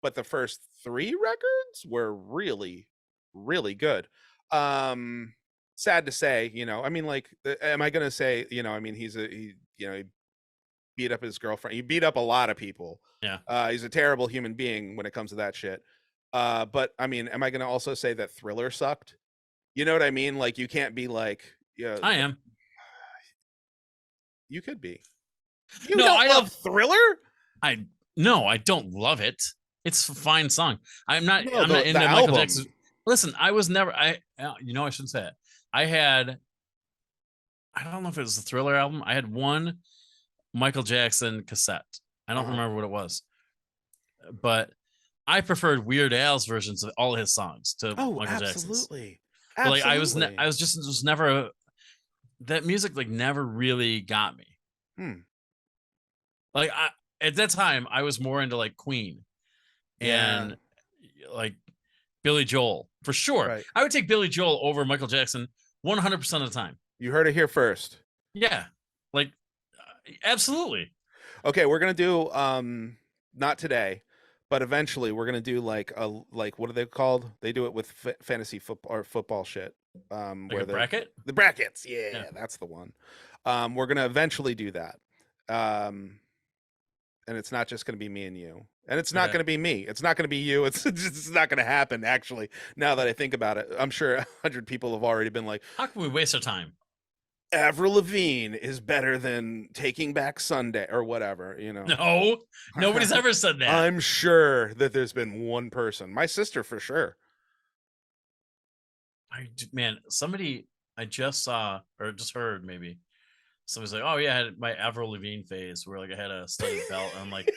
but the first 3 records were really really good. Um Sad to say, I mean like am I going to say, I mean he beat up his girlfriend. He beat up a lot of people. Yeah. He's a terrible human being when it comes to that shit. But I mean, am I going to also say that Thriller sucked? You know what I mean? Like you can't be like, yeah, I am. you could be. You No, don't I love don't. Thriller? No, I don't love it. It's a fine song. I'm not. No, I'm not the into Michael album. Jackson. Listen, I was never. I shouldn't say it. I had. I don't know if it was the Thriller album. I had one Michael Jackson cassette. I don't remember what it was, but I preferred Weird Al's versions of all his songs to Oh, Michael Jackson's. absolutely. But like Absolutely. I was never that music like never really got me. Like at that time I was more into like Queen Yeah. and like Billy Joel for sure. Right. I would take Billy Joel over Michael Jackson 100% of the time. You heard it here first. Yeah, like absolutely. Okay, we're gonna do not today, but eventually we're gonna do like what are they called? They do it with fantasy football or football shit. Like Where a bracket. the brackets, yeah, Yeah. that's the one. We're gonna eventually do that. And it's not just gonna be me and you, and it's not Okay. gonna be me. It's not gonna be you. It's not gonna happen. Actually, now that I think about it, I'm sure 100 people have already been like, How can we waste our time? Avril Lavigne is better than Taking Back Sunday or whatever, No, nobody's ever said that. I'm sure that there's been one person. My sister for sure. Man, somebody I just saw or just heard maybe. Somebody's like, "Oh yeah, I had my Avril Lavigne phase where like I had a studded belt." And I'm like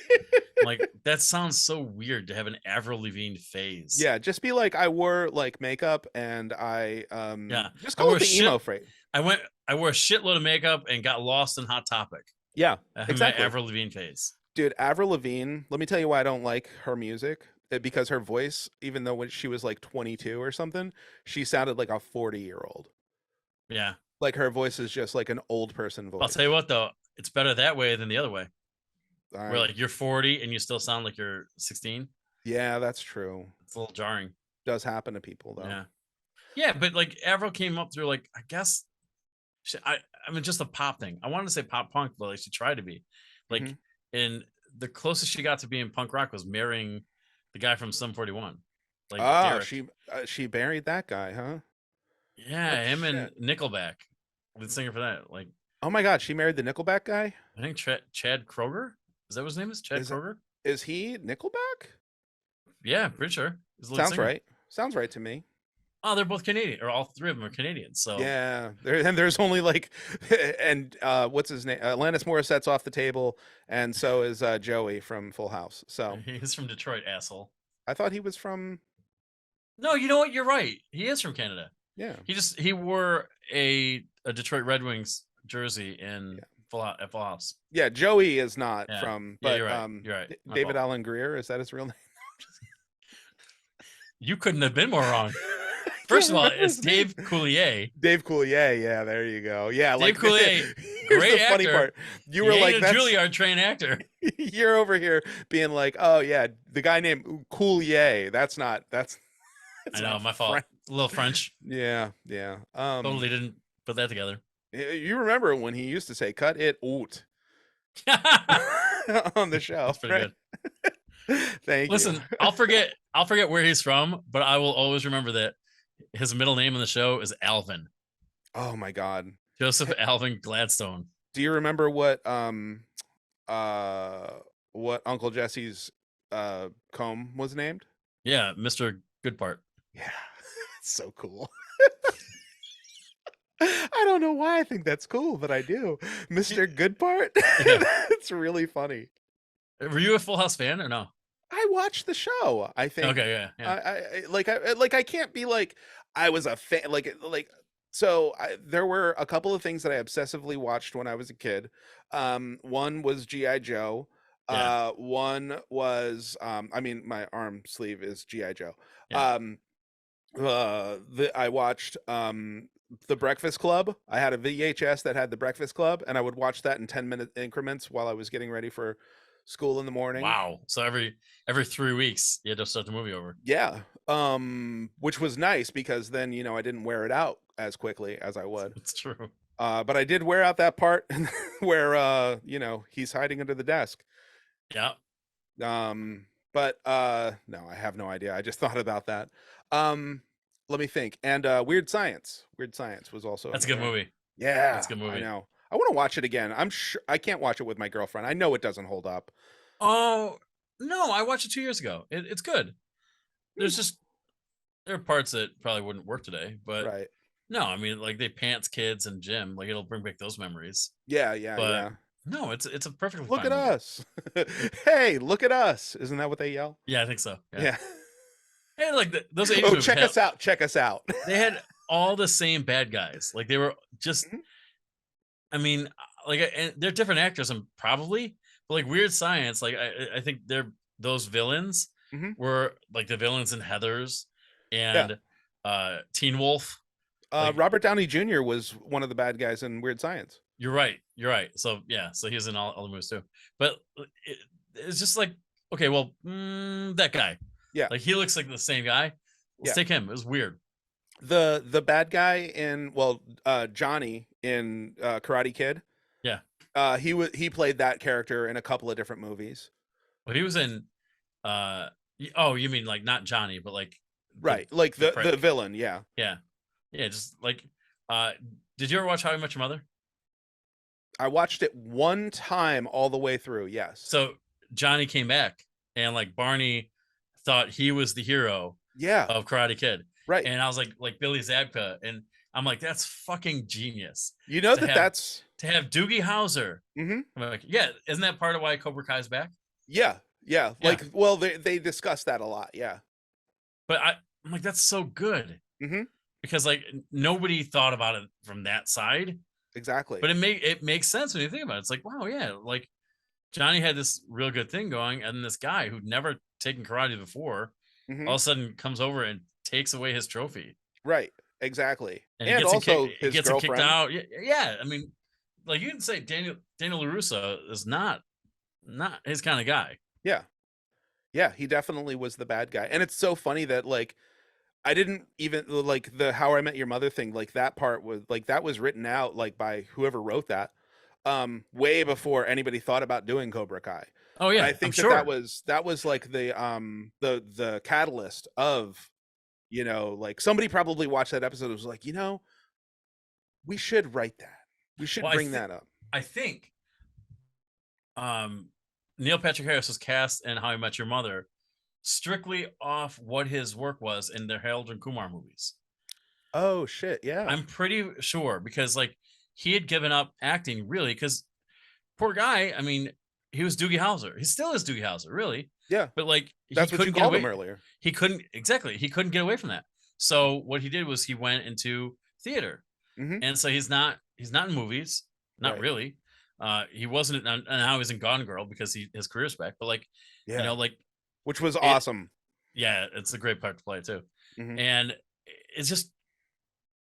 that sounds so weird to have an Avril Lavigne phase. Yeah, just be like I wore like makeup and I just I call wore it the emo shit. phrase. I wore a shitload of makeup and got lost in Hot Topic. Yeah, My exactly. Avril Lavigne phase. Dude, Avril Lavigne, let me tell you why I don't like her music. Because her voice, even though when she was like 22 or something, she sounded like a 40-year-old. Yeah. Like her voice is just like an old person voice. I'll tell you what though, it's better that way than the other way. Where like you're 40 and you still sound like you're 16. Yeah, that's true. It's a little jarring. Does happen to people though. Yeah. Yeah, but like Avril came up through like I guess I mean just a pop thing. I wanted to say pop punk, but like she tried to be. Like and the closest she got to being punk rock was marrying the guy from Sum 41. Like Derek. She married that guy, huh? Yeah, him and Nickelback. The singer for that. Like, oh my god, she married the Nickelback guy? I think Chad Kroger? Is that what his name is? Chad Kroger? Is he Nickelback? Yeah, pretty sure. Sounds right. Sounds right to me. Oh, they're both Canadian, or all three of them are Canadian. So yeah, there's only like, and what's his name? Alanis Morissette's off the table, and so is Joey from Full House. So he's from Detroit, asshole. I thought he was from. No, you know what? You're right. He is from Canada. Yeah. He wore a Detroit Red Wings jersey in Full House. Yeah, Joey is not from. But you're right. You're right. David Alan Grier, is that his real name? You couldn't have been more wrong. First of all, it's Dave Coulier. Dave Coulier, yeah, there you go. Yeah, Dave Coulier, great actor. Funny part. You were like, that's a Juilliard trained actor. You're over here being like, oh yeah, the guy named Coulier. That's I know, my fault. A little French. Yeah. Totally didn't put that together. You remember when he used to say "cut it out" on the show? That's pretty good. Thank you. Listen, I'll forget where he's from, but I will always remember that his middle name in the show is Alvin. Oh my god. Joseph Alvin Gladstone. Do you remember what Uncle Jesse's comb was named? Yeah, Mr. Goodpart. Yeah. It's so cool. I don't know why I think that's cool, but I do. Mr. Goodpart. Yeah. It's really funny. Were you a Full House fan or no? I watched the show. I think. Okay, yeah. I can't be like I was a fan. Like So there were a couple of things that I obsessively watched when I was a kid. One was GI Joe. Yeah, One was I mean my arm sleeve is GI Joe. yeah. Um, I watched The Breakfast Club. I had a VHS that had The Breakfast Club, and I would watch that in 10-minute increments while I was getting ready for school in the morning. Wow. So every 3 weeks you had to start the movie over. Yeah. Which was nice because then, I didn't wear it out as quickly as I would. It's true. But I did wear out that part where he's hiding under the desk. Yeah, But no, I have no idea. I just thought about that. Let me think. And Weird Science. Weird Science was also that's a good another. movie. Yeah, That's a good I movie. know. I want to watch it again. I'm sure I can't watch it with my girlfriend. I know it doesn't hold up. Oh no, I watched it 2 years ago. It's good. Hmm. There's just there are parts that probably wouldn't work today, but Right. no, I mean like they pants kids and gym, like it'll bring back those memories. Yeah, yeah, But yeah. no, it's a perfectly Look fine at movie. us. Hey, look at us. Isn't that what they yell? Yeah, I think so. Yeah. Yeah. Hey, like those 80s Oh, movies check had us out. Check us out. they had all the same bad guys. Like they were just Mhm. I mean, and they're different actors and probably, but like Weird Science, like I think they're those villains Mhm. were like the villains in Heathers Yeah. and Teen Wolf. Like Robert Downey Jr. was one of the bad guys in Weird Science. you're right, you're right. So yeah, so he was in all the movies too. But it's just like okay, well, that guy, Yeah. like he looks like the same guy. Let's Yeah. take him. It was weird. The bad guy in Johnny in Karate Kid. Yeah. He played that character in a couple of different movies. Well, he was in oh, you mean like not Johnny, but like Right. Like the the prick. villain, yeah. Yeah. Yeah, just like uh did you ever watch How I Met Your Mother? I watched it one time all the way through. Yes. So Johnny came back and like Barney thought he was the hero Yeah. of Karate Kid. Right. And I was like Billy Zabka and I'm like that's fucking genius You know to that have that's Doogie Howser. Mhm. I'm like, yeah, isn't that part of why Cobra Kai's back? Yeah. Yeah. Yeah. Like well they discuss that a lot. Yeah. But I'm like, that's so good. Mhm. Because like nobody thought about it from that side. Exactly. But it makes sense when you think about it. It's like, wow, yeah, like Johnny had this real good thing going, and this guy who'd never taken karate before, all Mhm. of a sudden comes over and takes away his trophy, Right. Exactly. and And also he his gets him kicked girlfriend. out. Yeah, yeah. I mean, like you can say Daniel Larusso is not his kind of guy. Yeah. Yeah, he definitely was the bad guy. And it's so funny that like I didn't even like the How I Met Your Mother thing, like that part was like that was written out like by whoever wrote that way before anybody thought about doing Cobra Kai. Oh But I yeah, I'm think that sure. that was like the catalyst of like somebody probably watched that episode and was like, we should write that. We should Well, bring that up. I think Neil Patrick Harris was cast in How I Met Your Mother strictly off what his work was in the Harold and Kumar movies. Oh shit, yeah. I'm pretty sure because like he had given up acting really because poor guy. I mean, he was Doogie Howser. He still is Doogie Howser, really. Yeah. But like he That's what you couldn't get called him away. earlier. He couldn't exactly. He couldn't get away from that. So what he did was he went into theater, Mhm. and so he's not in movies, not Right. really. He wasn't, and now he's in Gone Girl because his career's back. But like Yeah. like Which was it, awesome. yeah, it's a great part to play too, Mhm. and it's just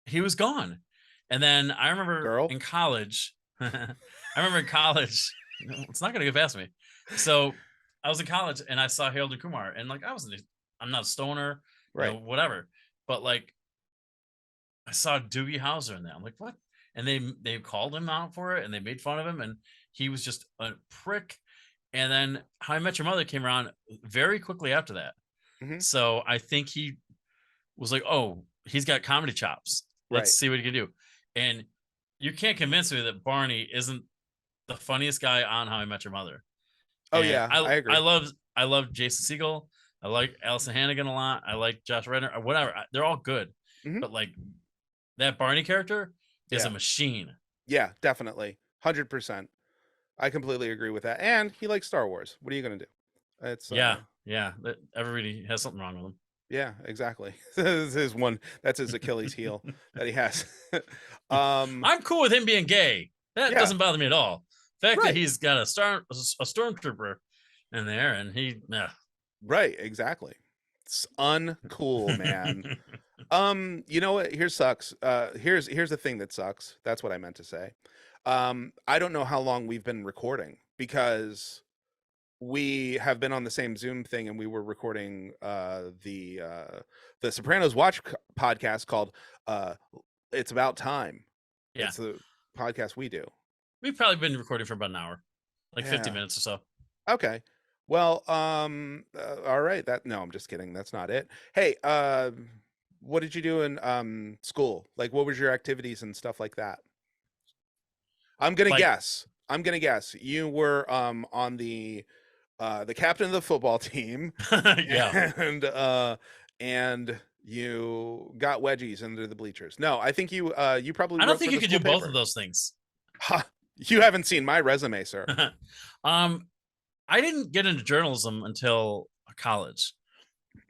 he was gone. And then I remember Girl. in college, it's not going to get past me. So I was in college and I saw Harold and Kumar, and like I'm not a stoner, Right. whatever. But like I saw Doogie Howser in that. I'm like, what? And they called him out for it and they made fun of him, and he was just a prick. And then How I Met Your Mother came around very quickly after that. Mhm. So I think he was like, oh, he's got comedy chops. Let's Right. see what he can do. And you can't convince me that Barney isn't the funniest guy on How I Met Your Mother. Oh And yeah, I agree. I love Jason Segel. I like Allison Hannigan a lot. I like Josh Redner or whatever. They're all good. Mhm. But like that Barney character is a Yeah. machine. Yeah, definitely. 100%. I completely agree with that. And he likes Star Wars. What are you going to do? It's Yeah. Yeah. Everybody has something wrong with him. Yeah, exactly. This is one that's his Achilles heel that he has. um, I'm cool with him being gay. That yeah, doesn't bother me at all. The fact that right, he's got a stormtrooper in there, and he, right, exactly. It's uncool, man. You know what? Here sucks. Here's the thing that sucks. That's what I meant to say. I don't know how long we've been recording because we have been on the same Zoom thing, and we were recording the Sopranos podcast called "It's About Time." yeah, It's the podcast we do. we've probably been recording for about an hour, like 50 Yeah. minutes or so. Okay. Well, all right. That no, I'm just kidding. That's not it. Hey, what did you do in school? Like, what was your activities and stuff like that? I'm gonna Like, guess. I'm gonna guess you were on the captain of the football team, yeah, and you got wedgies under the bleachers. No, I think you probably I don't wrote think for you the could school do both paper. of those things. Ha! You haven't seen my resume, sir. um, I didn't get into journalism until college.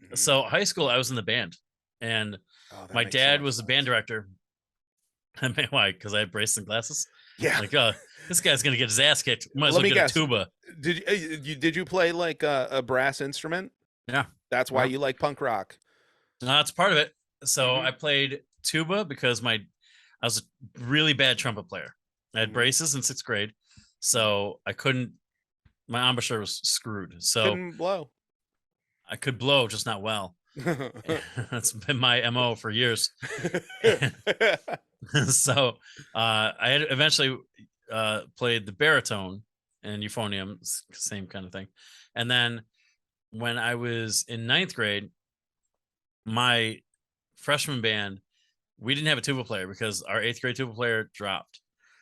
Mhm. So high school, I was in the band, and Oh, that my makes so dad much was the band sense. director. I mean, why? Because I had braces and glasses. Yeah. Like, this guy's gonna get his ass kicked. Might as Let well me get a guess. tuba. Did you play like a brass instrument? Yeah, That's why you like punk rock. that's part of it. So Hmm. I played tuba because I was a really bad trumpet player. I had Hmm. braces in 6th grade, so I couldn't. My embouchure was screwed. So Couldn't blow. I could blow, just not well. That's been my MO for years. So I had eventually played the baritone and euphonium, same kind of thing. And then when I was in 9th grade, my freshman band, we didn't have a tuba player because our 8th grade tuba player dropped.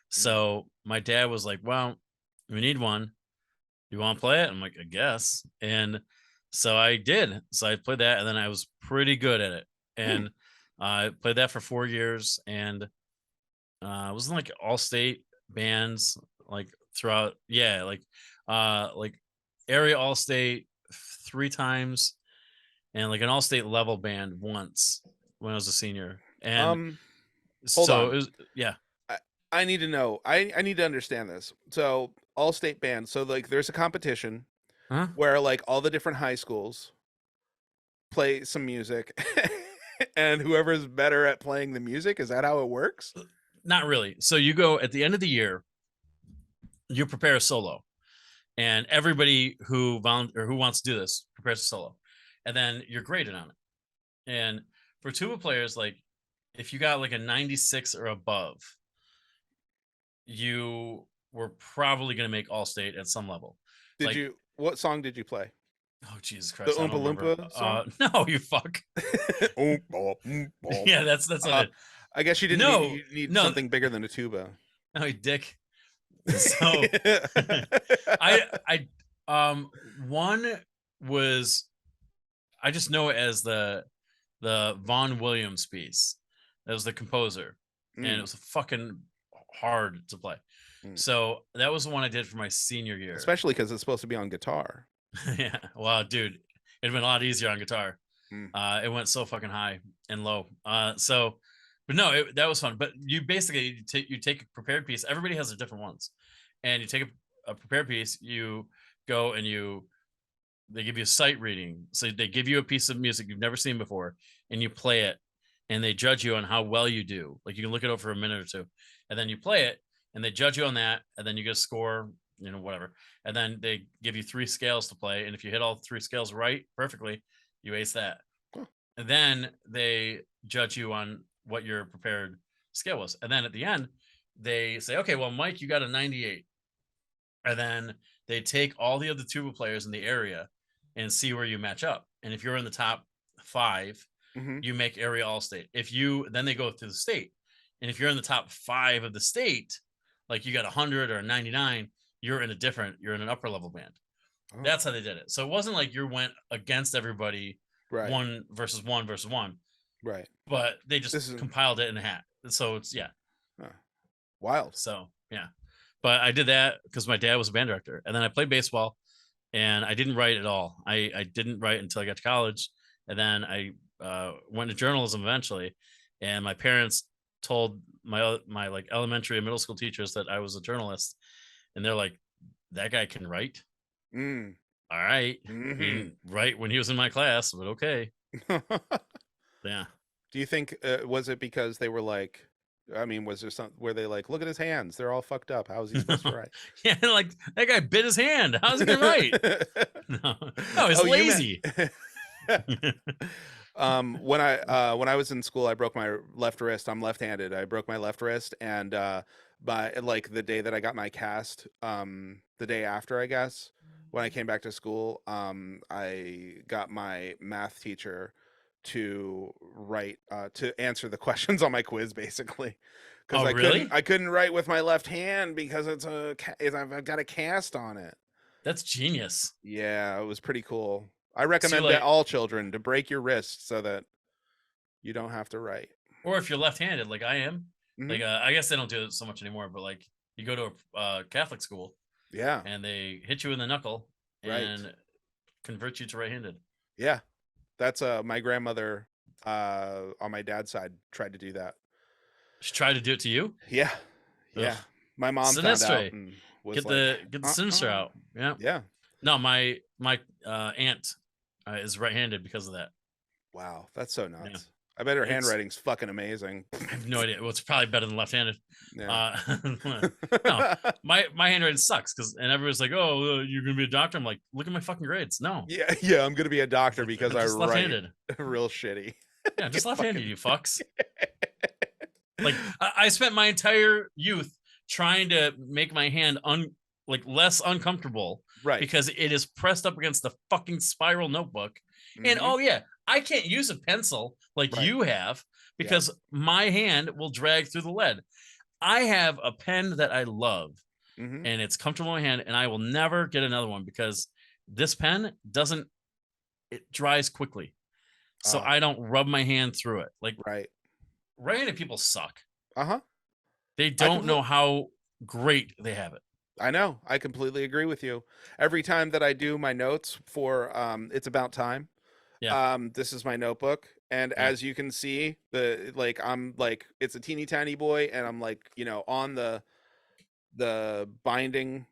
So my dad was like, "Well, we need one. You want to play it?" I'm like, "I guess." And so I did. So I played that, and then I was pretty good at it. Hmm. And I played that for 4 years, and I was in like all state bands, like throughout. Yeah, like area all state 3 times, and like an all state level band once when I was a senior. And Um, hold so on. it was, yeah. I, I need to know. I need to understand this. So, all state band. So, like, there's a competition Huh? where like all the different high schools play some music, and whoever's better at playing the music, is that how it works? Not really. So you go at the end of the year, you prepare a solo, and everybody who wants to do this prepares a solo, and then you're graded on it. And for tuba players, like if you got like a 96 or above, you were probably going to make all state at some level. Did Like, you? What song did you play? oh Jesus The Christ, I Oompa don't remember. Loompa song? No, you fuck. Yeah, that's not Uh, it. I guess you didn't need No, you need no, something bigger than a tuba. no, you dick. So I one was, I just know it as the Vaughn Williams piece. That was the composer, and it Mm, was fucking hard to play. mm. So that was the one I did for my senior year. Especially because it's supposed to be on guitar. Yeah, well, dude, it'd been a lot easier on guitar. Mm. It went so fucking high and low. But no, that was fun. But you basically you take a prepared piece. Everybody has their different ones, and you take a prepared piece. You go and they give you a sight reading. So they give you a piece of music you've never seen before, and you play it, and they judge you on how well you do. Like you can look it over for a minute or two, and then you play it, and they judge you on that, and then you get a score, whatever. And then they give you 3 scales to play, and if you hit all 3 scales right perfectly, you ace that. Huh. And then they judge you on what your prepared scale was. And then at the end, they say, "Okay, well, Mike, you got a 98." And then they take all the other tuba players in the area and see where you match up. And if you're in the top 5, Hmm. you make area all state. Then they go through the state. And if you're in the top 5 of the state, like you got 100 or 99, you're in an upper level band. Oh, That's how they did it. So it wasn't like you went against everybody, right, 1 versus 1, right. but they just This is compiled it in a hat. So it's, yeah. wild. So yeah. But I did that because my dad was a band director, and then I played baseball, and I didn't write at all. I didn't write until I got to college, and then I went to journalism eventually, and my parents told my like elementary and middle school teachers that I was a journalist, and they're like, that guy can write. Mm. All right, he Hmm. didn't write when he was in my class, but okay, yeah. Do you think was it because they were like, I mean, was there some where they like, look at his hands, they're all fucked up. How is he supposed to write? Yeah, like that guy bit his hand. How's he gonna write? No, no, he's Oh, you meant lazy. when I was in school, I broke my left wrist. I'm left-handed. I broke my left wrist, and by like the day that I got my cast, the day after, I guess, when I came back to school, I got my math teacher to write to answer the questions on my quiz, basically, because Oh, really? I couldn't write with my left hand because I've got a cast on it. That's genius. Yeah, it was pretty cool. I So recommend to like, all children to break your wrist so that you don't have to write. or if you're left-handed, like I am, Hmm. like I guess they don't do it so much anymore, but like you go to a Catholic school Yeah, and they hit you in the knuckle right. and convert you to right-handed. Yeah, that's my grandmother on my dad's side tried to do that. She tried to do it to you. Yeah, Ugh, yeah. My mom found out sinistre. and was Get like, the sinister out. Yeah. Yeah. No, my aunt is right-handed because of that. Wow, that's so Yeah, nuts. I bet her it's handwriting's fucking amazing. I have no idea. Well, it's probably better than left-handed. Yeah. Uh, no, my handwriting sucks because and everyone's like, "Oh, you're gonna be a doctor." I'm like, "Look at my fucking grades." No, Yeah, yeah, I'm gonna be a doctor because I just write left-handed. real shitty. Yeah, just Get left-handed. fucking You fucks. Like I spent my entire youth trying to make my hand like less uncomfortable right. because it is pressed up against the fucking spiral notebook. And Hmm. oh yeah, I can't use a pencil like Right. you have Yeah. because my hand will drag through the lead. I have a pen that I love Hmm. and it's comfortable in my hand, and I will never get another one because this pen doesn't it dries quickly. So Oh, I don't rub my hand through it. Like right. right-handed people suck. Uh-huh. They I don't know completely how great they have it. I know. I completely agree with you. Every time that I do my notes for It's About Time, Yeah, this is my notebook, and yeah, as you can see, the like I'm like it's a teeny tiny boy, and I'm like, on the binding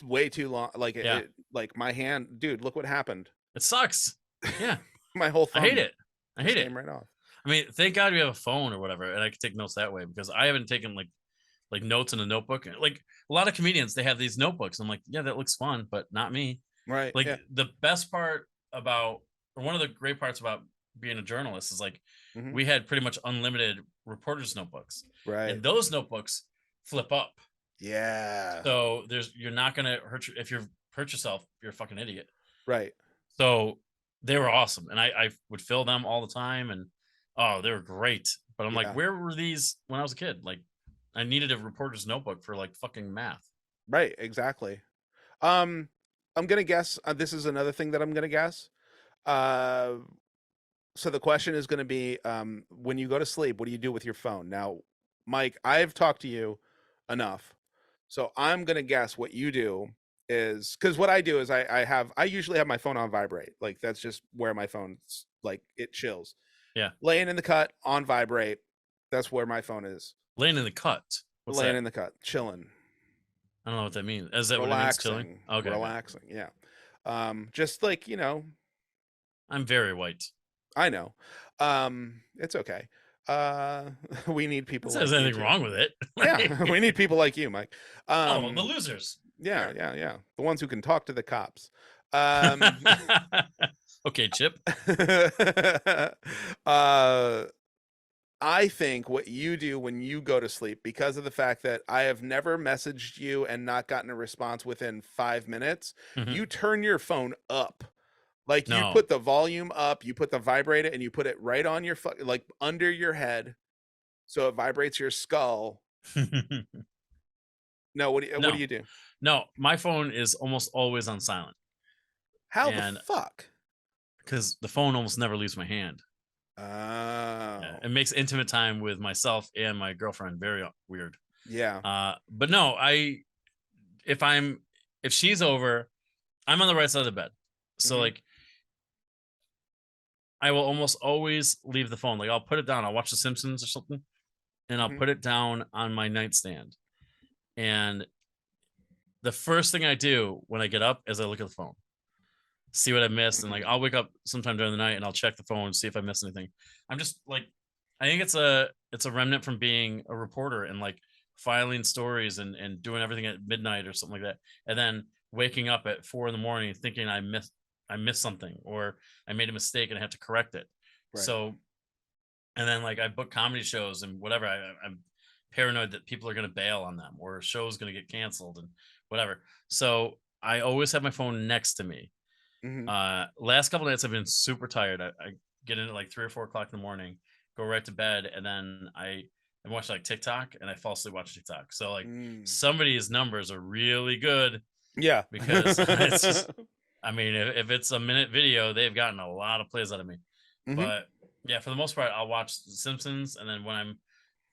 way too long, like yeah. like my hand, dude, look what happened. It sucks. Yeah, My whole I hate thumb it. I just hate it. came right off. I mean, thank God we have a phone or whatever, and I can take notes that way because I haven't taken like notes in a notebook. Like a lot of comedians, they have these notebooks. I'm like, yeah, that looks fun, but not me. Right. Like Yeah. the best part about, or one of the great parts about being a journalist is like Hmm. we had pretty much unlimited reporters notebooks, Right. and those notebooks flip up. Yeah. So you're not gonna if you hurt yourself, you're a fucking idiot. Right. So they were awesome, and I would fill them all the time, and oh, they were great. But I'm like, Yeah. where were these when I was a kid? Like, I needed a reporter's notebook for like fucking math. Right. Exactly. Um, I'm gonna guess. This is another thing that I'm gonna guess. Uh, so the question is gonna be, when you go to sleep, what do you do with your phone? Now, Mike, I've talked to you enough, so I'm gonna guess what you do is because what I do is I usually have my phone on vibrate. Like that's just where my phone's like it chills. Yeah, Laying in the cut on vibrate. That's where my phone is. laying in the cut. What's Laying that? in the cut, chilling, I don't know what that means. Is that what it means? Chilling? relaxing, Okay, okay. relaxing. Yeah. Just like, I'm very white. I know. It's okay. Uh, we need Not people that there's like you anything too. wrong with it. Yeah, we need people like you, Mike. Oh, the losers. Yeah, Sure. yeah, yeah. The ones who can talk to the cops. Um, Okay, Chip. uh, I think what you do when you go to sleep, because of the fact that I have never messaged you and not gotten a response within 5 minutes, Mhm. you turn your phone up. Like you No. put the volume up, you put the vibrator, and you put it right on your like under your head, so it vibrates your skull. No, what do No, you do? no. My phone is almost always on silent, How the and fuck? because the phone almost never leaves my hand. Yeah, Oh, it makes intimate time with myself and my girlfriend very weird. yeah. But no, if I'm if she's over, I'm on the right side of the bed. So Hmm. like I will almost always leave the phone. Like I'll put it down. I'll watch The Simpsons or something, and I'll Mhm. put it down on my nightstand. And the first thing I do when I get up is I look at the phone, see what I missed, and like Mm. I'll wake up sometime during the night and I'll check the phone, see if I missed anything. I'm just like, I think it's a remnant from being a reporter and like filing stories and doing everything at midnight or something like that, and then waking up at 4 in the morning thinking I missed something or I made a mistake and I have to correct it. Right. So and then like I book comedy shows and whatever. I'm paranoid that people are going to bail on them or a show's going to get canceled and whatever. So I always have my phone next to me. Mhm. Last couple nights I've been super tired. I get in at like 3 or 4 o'clock in the morning, go right to bed, and then I watch like TikTok and I fall asleep watching TikTok. So like Mm. somebody's numbers are really good Yeah. because it's just, I mean, if it's a minute video, they've gotten a lot of plays out of me. Mhm. But yeah, for the most part, I'll watch The Simpsons, and then when I'm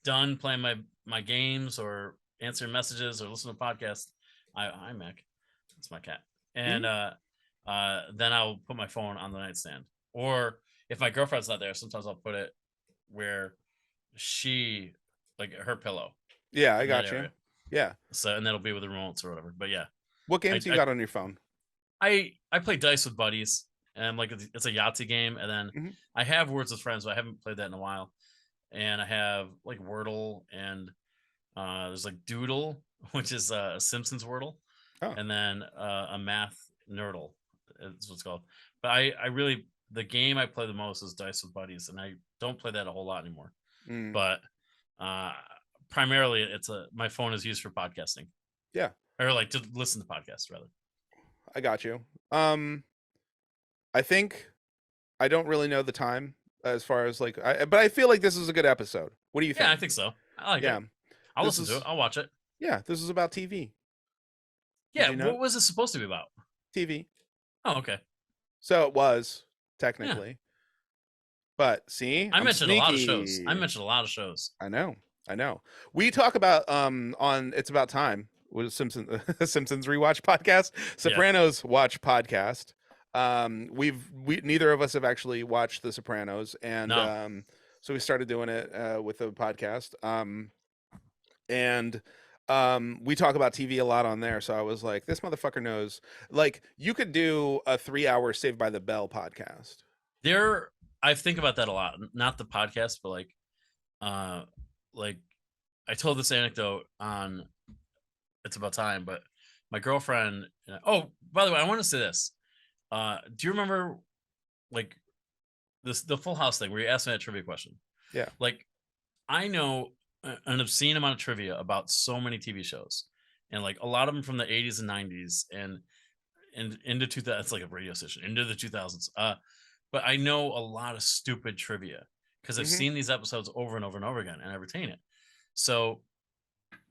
done playing my games or answering messages or listening to podcasts, I Mac, it's my cat, and Mhm. then I'll put my phone on the nightstand. Or if my girlfriend's not there, sometimes I'll put it where she like her pillow Yeah, I in that got you. area. Yeah. So and that'll be with the remotes or whatever. But yeah, What I games you I got on your phone? I play dice with buddies, and like it's a Yahtzee game, and then Mhm. I have Words with Friends, but I haven't played that in a while. And I have like Wordle, and there's like Doodle, which is a Simpsons Wordle, Oh. and then a Math Nerdle, is what it's called. But I really the game I play the most is Dice with Buddies, and I don't play that a whole lot anymore. Mm. But uh, primarily, it's a my phone is used for podcasting Yeah, or like to listen to podcasts rather. I got you. I think I don't really know the time as far as like but I feel like this is a good episode. What do you Yeah, I think? think so. I like Yeah. it. I'll This listen to it. is I'll watch it. yeah, this is about TV. Did Yeah, you know? what was it supposed to be about? TV. Oh, okay. So it was Yeah. technically. But see, I I'm mentioned a lot of shows. I sneaky. mentioned a lot of shows. I know. I know. We talk about on It's About Time with Simpsons Simpsons rewatch podcast, Yeah. Sopranos watch podcast. We neither of us have actually watched The Sopranos, and No. so we started doing it with the podcast. And we talk about TV a lot on there, so I was like, this motherfucker knows. Like, you could do a 3-hour Saved by the Bell podcast. There I think about that a lot. Not the podcast, but uh like I told this anecdote on It's About Time, but my girlfriend oh, by the way, I want to say this. Do you remember like this the Full House thing where you asked me that trivia question? Yeah. Like I know an obscene amount of trivia about so many TV shows, and like a lot of them from the 80s and 90s, and into 2000. It's like a radio station into the 2000s. But I know a lot of stupid trivia because I've Hmm. seen these episodes over and over and over again, and I retain it. So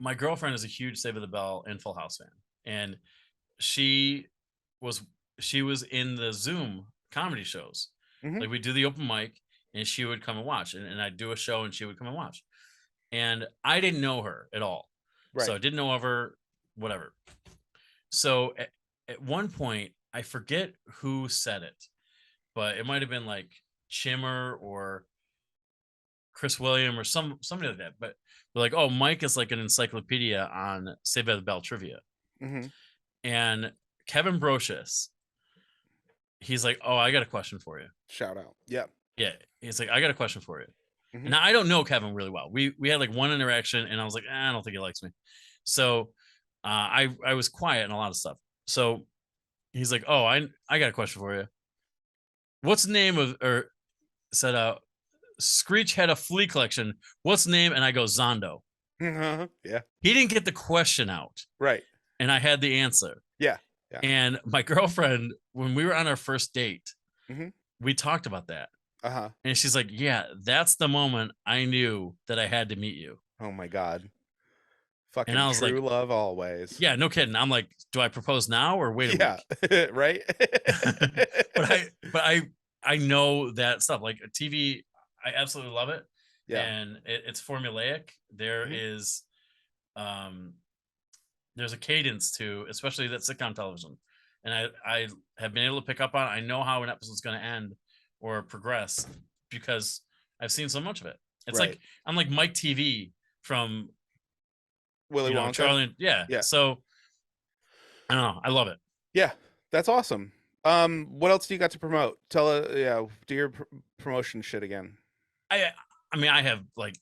my girlfriend is a huge Save the Bell and Full House fan, and she was she was in the Zoom comedy shows. Hmm. Like we do the open mic, and she would come and watch, and I'd do a show, and she would come and watch. And I didn't know her at all, so Right. I didn't know of her, whatever. So at one point, I forget who said it, but it might have been like Chimmer or Chris William or somebody like that. But they're like, "Oh, Mike is like an encyclopedia on Saved by the Bell trivia," Hmm. and Kevin Brocious, he's like, "Oh, I got a question for you." Shout out. Yeah. Yeah, he's like, "I got a question for you." And Hmm. now I don't know Kevin really well. We had like one interaction, and I was like, I don't think he likes me. So I was quiet and a lot of stuff. So he's like, "Oh, I got a question for you. What's the name of or said Screech had a flea collection. What's the name?" And I go, Zondo. Yeah. He didn't get the question out, Right. and I had the answer. Yeah. Yeah. And my girlfriend, when we were on our first date, Hmm. we talked about that. Uh-huh. And she's like, "Yeah, that's the moment I knew that I had to meet you." Oh my God. And Fucking I was true like, love always. "Yeah, no kidding." I'm like, "Do I propose now or wait a Yeah. week?" Right. but I know that stuff like TV. I absolutely love it, Yeah. and it's formulaic. Mhm. Um, there's a cadence to, especially that sitcom television, and I have been able to pick up on. I know how an episode's going to end or progress because I've seen so much of it. It's Right. like I'm like Mike TV from Willy Wonka. Charlie. Yeah. Yeah. So I don't know. I love it. Yeah, that's awesome. What else do you got to promote? Do your promotion shit again. I mean, I have like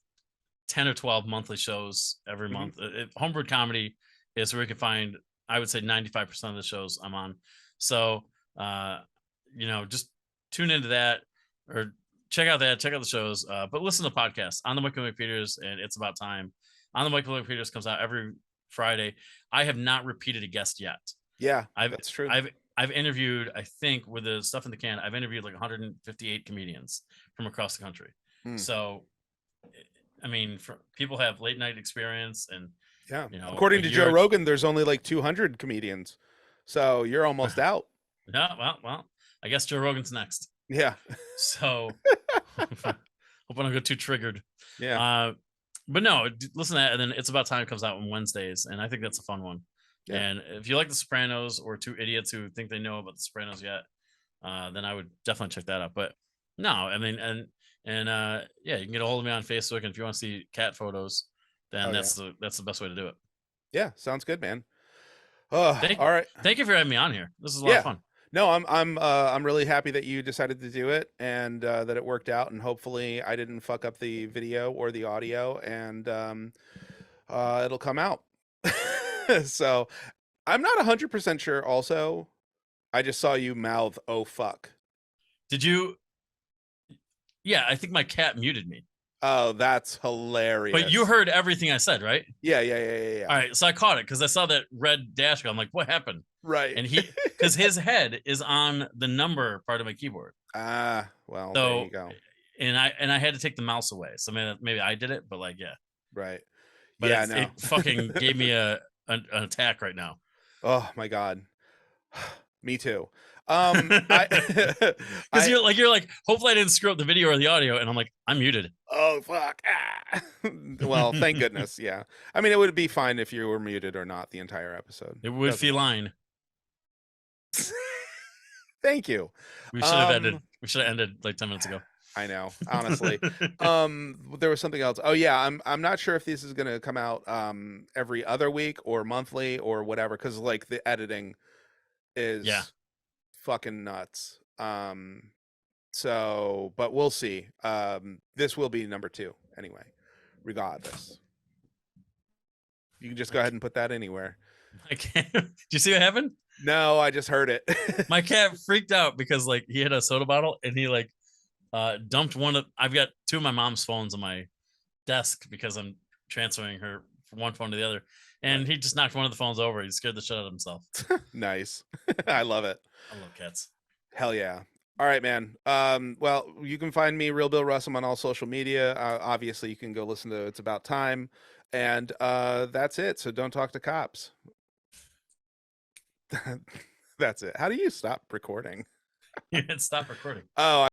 10 or 12 monthly shows every Mhm. month. Homebrewed Comedy is where you can find, I would say, 95% of the shows I'm on. So, just tune into that or check out the shows. But listen to podcasts on the Michael McPeters and It's About Time. On the Michael McPeters comes out every Friday. I have not repeated a guest yet. Yeah, that's true. I've interviewed, I think, with the stuff in the can, I've interviewed like 158 comedians from across the country. So, I mean, people have late night experience, and yeah, according to Joe Rogan, there's only like 200 comedians, so you're almost out. Yeah, well, I guess Joe Rogan's next. Yeah. So, hope I don't get too triggered. Yeah. But no, listen to that, and then It's About Time comes out on Wednesdays, and I think that's a fun one. Yeah. And if you like The Sopranos or two idiots who think they know about The Sopranos yet, then I would definitely check that out. But no, I mean, and yeah, you can get a hold of me on Facebook, and if you want to see cat photos, then that's the best way to do it. Yeah, sounds good, man. Oh, all right. Thank you for having me on here. This is a lot of fun. No, I'm really happy that you decided to do it and that it worked out, and hopefully I didn't fuck up the video or the audio, and it'll come out. So I'm not 100% sure. Also, I just saw you mouth "oh fuck." Did you? Yeah, I think my cat muted me. Oh, that's hilarious. But you heard everything I said, right? Yeah. All right, so I caught it because I saw that red dash go. I'm like, what happened? Right. And because his head is on the number part of my keyboard. Well, so, there you go. And I had to take the mouse away. So maybe I did it, but like, yeah. Right. But yeah, it fucking gave me an attack right now. Oh my God. Me too. Because you're like, hopefully I didn't screw up the video or the audio, and I'm like, I'm muted. Oh fuck. Well, thank goodness. Yeah. I mean, it would be fine if you were muted or not the entire episode. It would feline. Thank you. We should have ended. We should have ended like 10 minutes ago. I know, honestly. There was something else. Oh yeah, I'm not sure if this is gonna come out every other week or monthly or whatever, because like the editing is fucking nuts. So, but we'll see. This will be number 2 anyway, regardless. You can just go ahead and put that anywhere. I can't. Did you see what happened? No, I just heard it. My cat freaked out because like he had a soda bottle and he like dumped I've got 2 of my mom's phones on my desk because I'm transferring her from one phone to the other, and he just knocked one of the phones over. He scared the shit out of himself. Nice. I love it. I love cats. Hell yeah. All right, man. Well, you can find me, Real Bill Russum, on all social media. Obviously, you can go listen to It's About Time, and that's it. So don't talk to cops. That's it. How do you stop recording? You hit stop recording. Oh.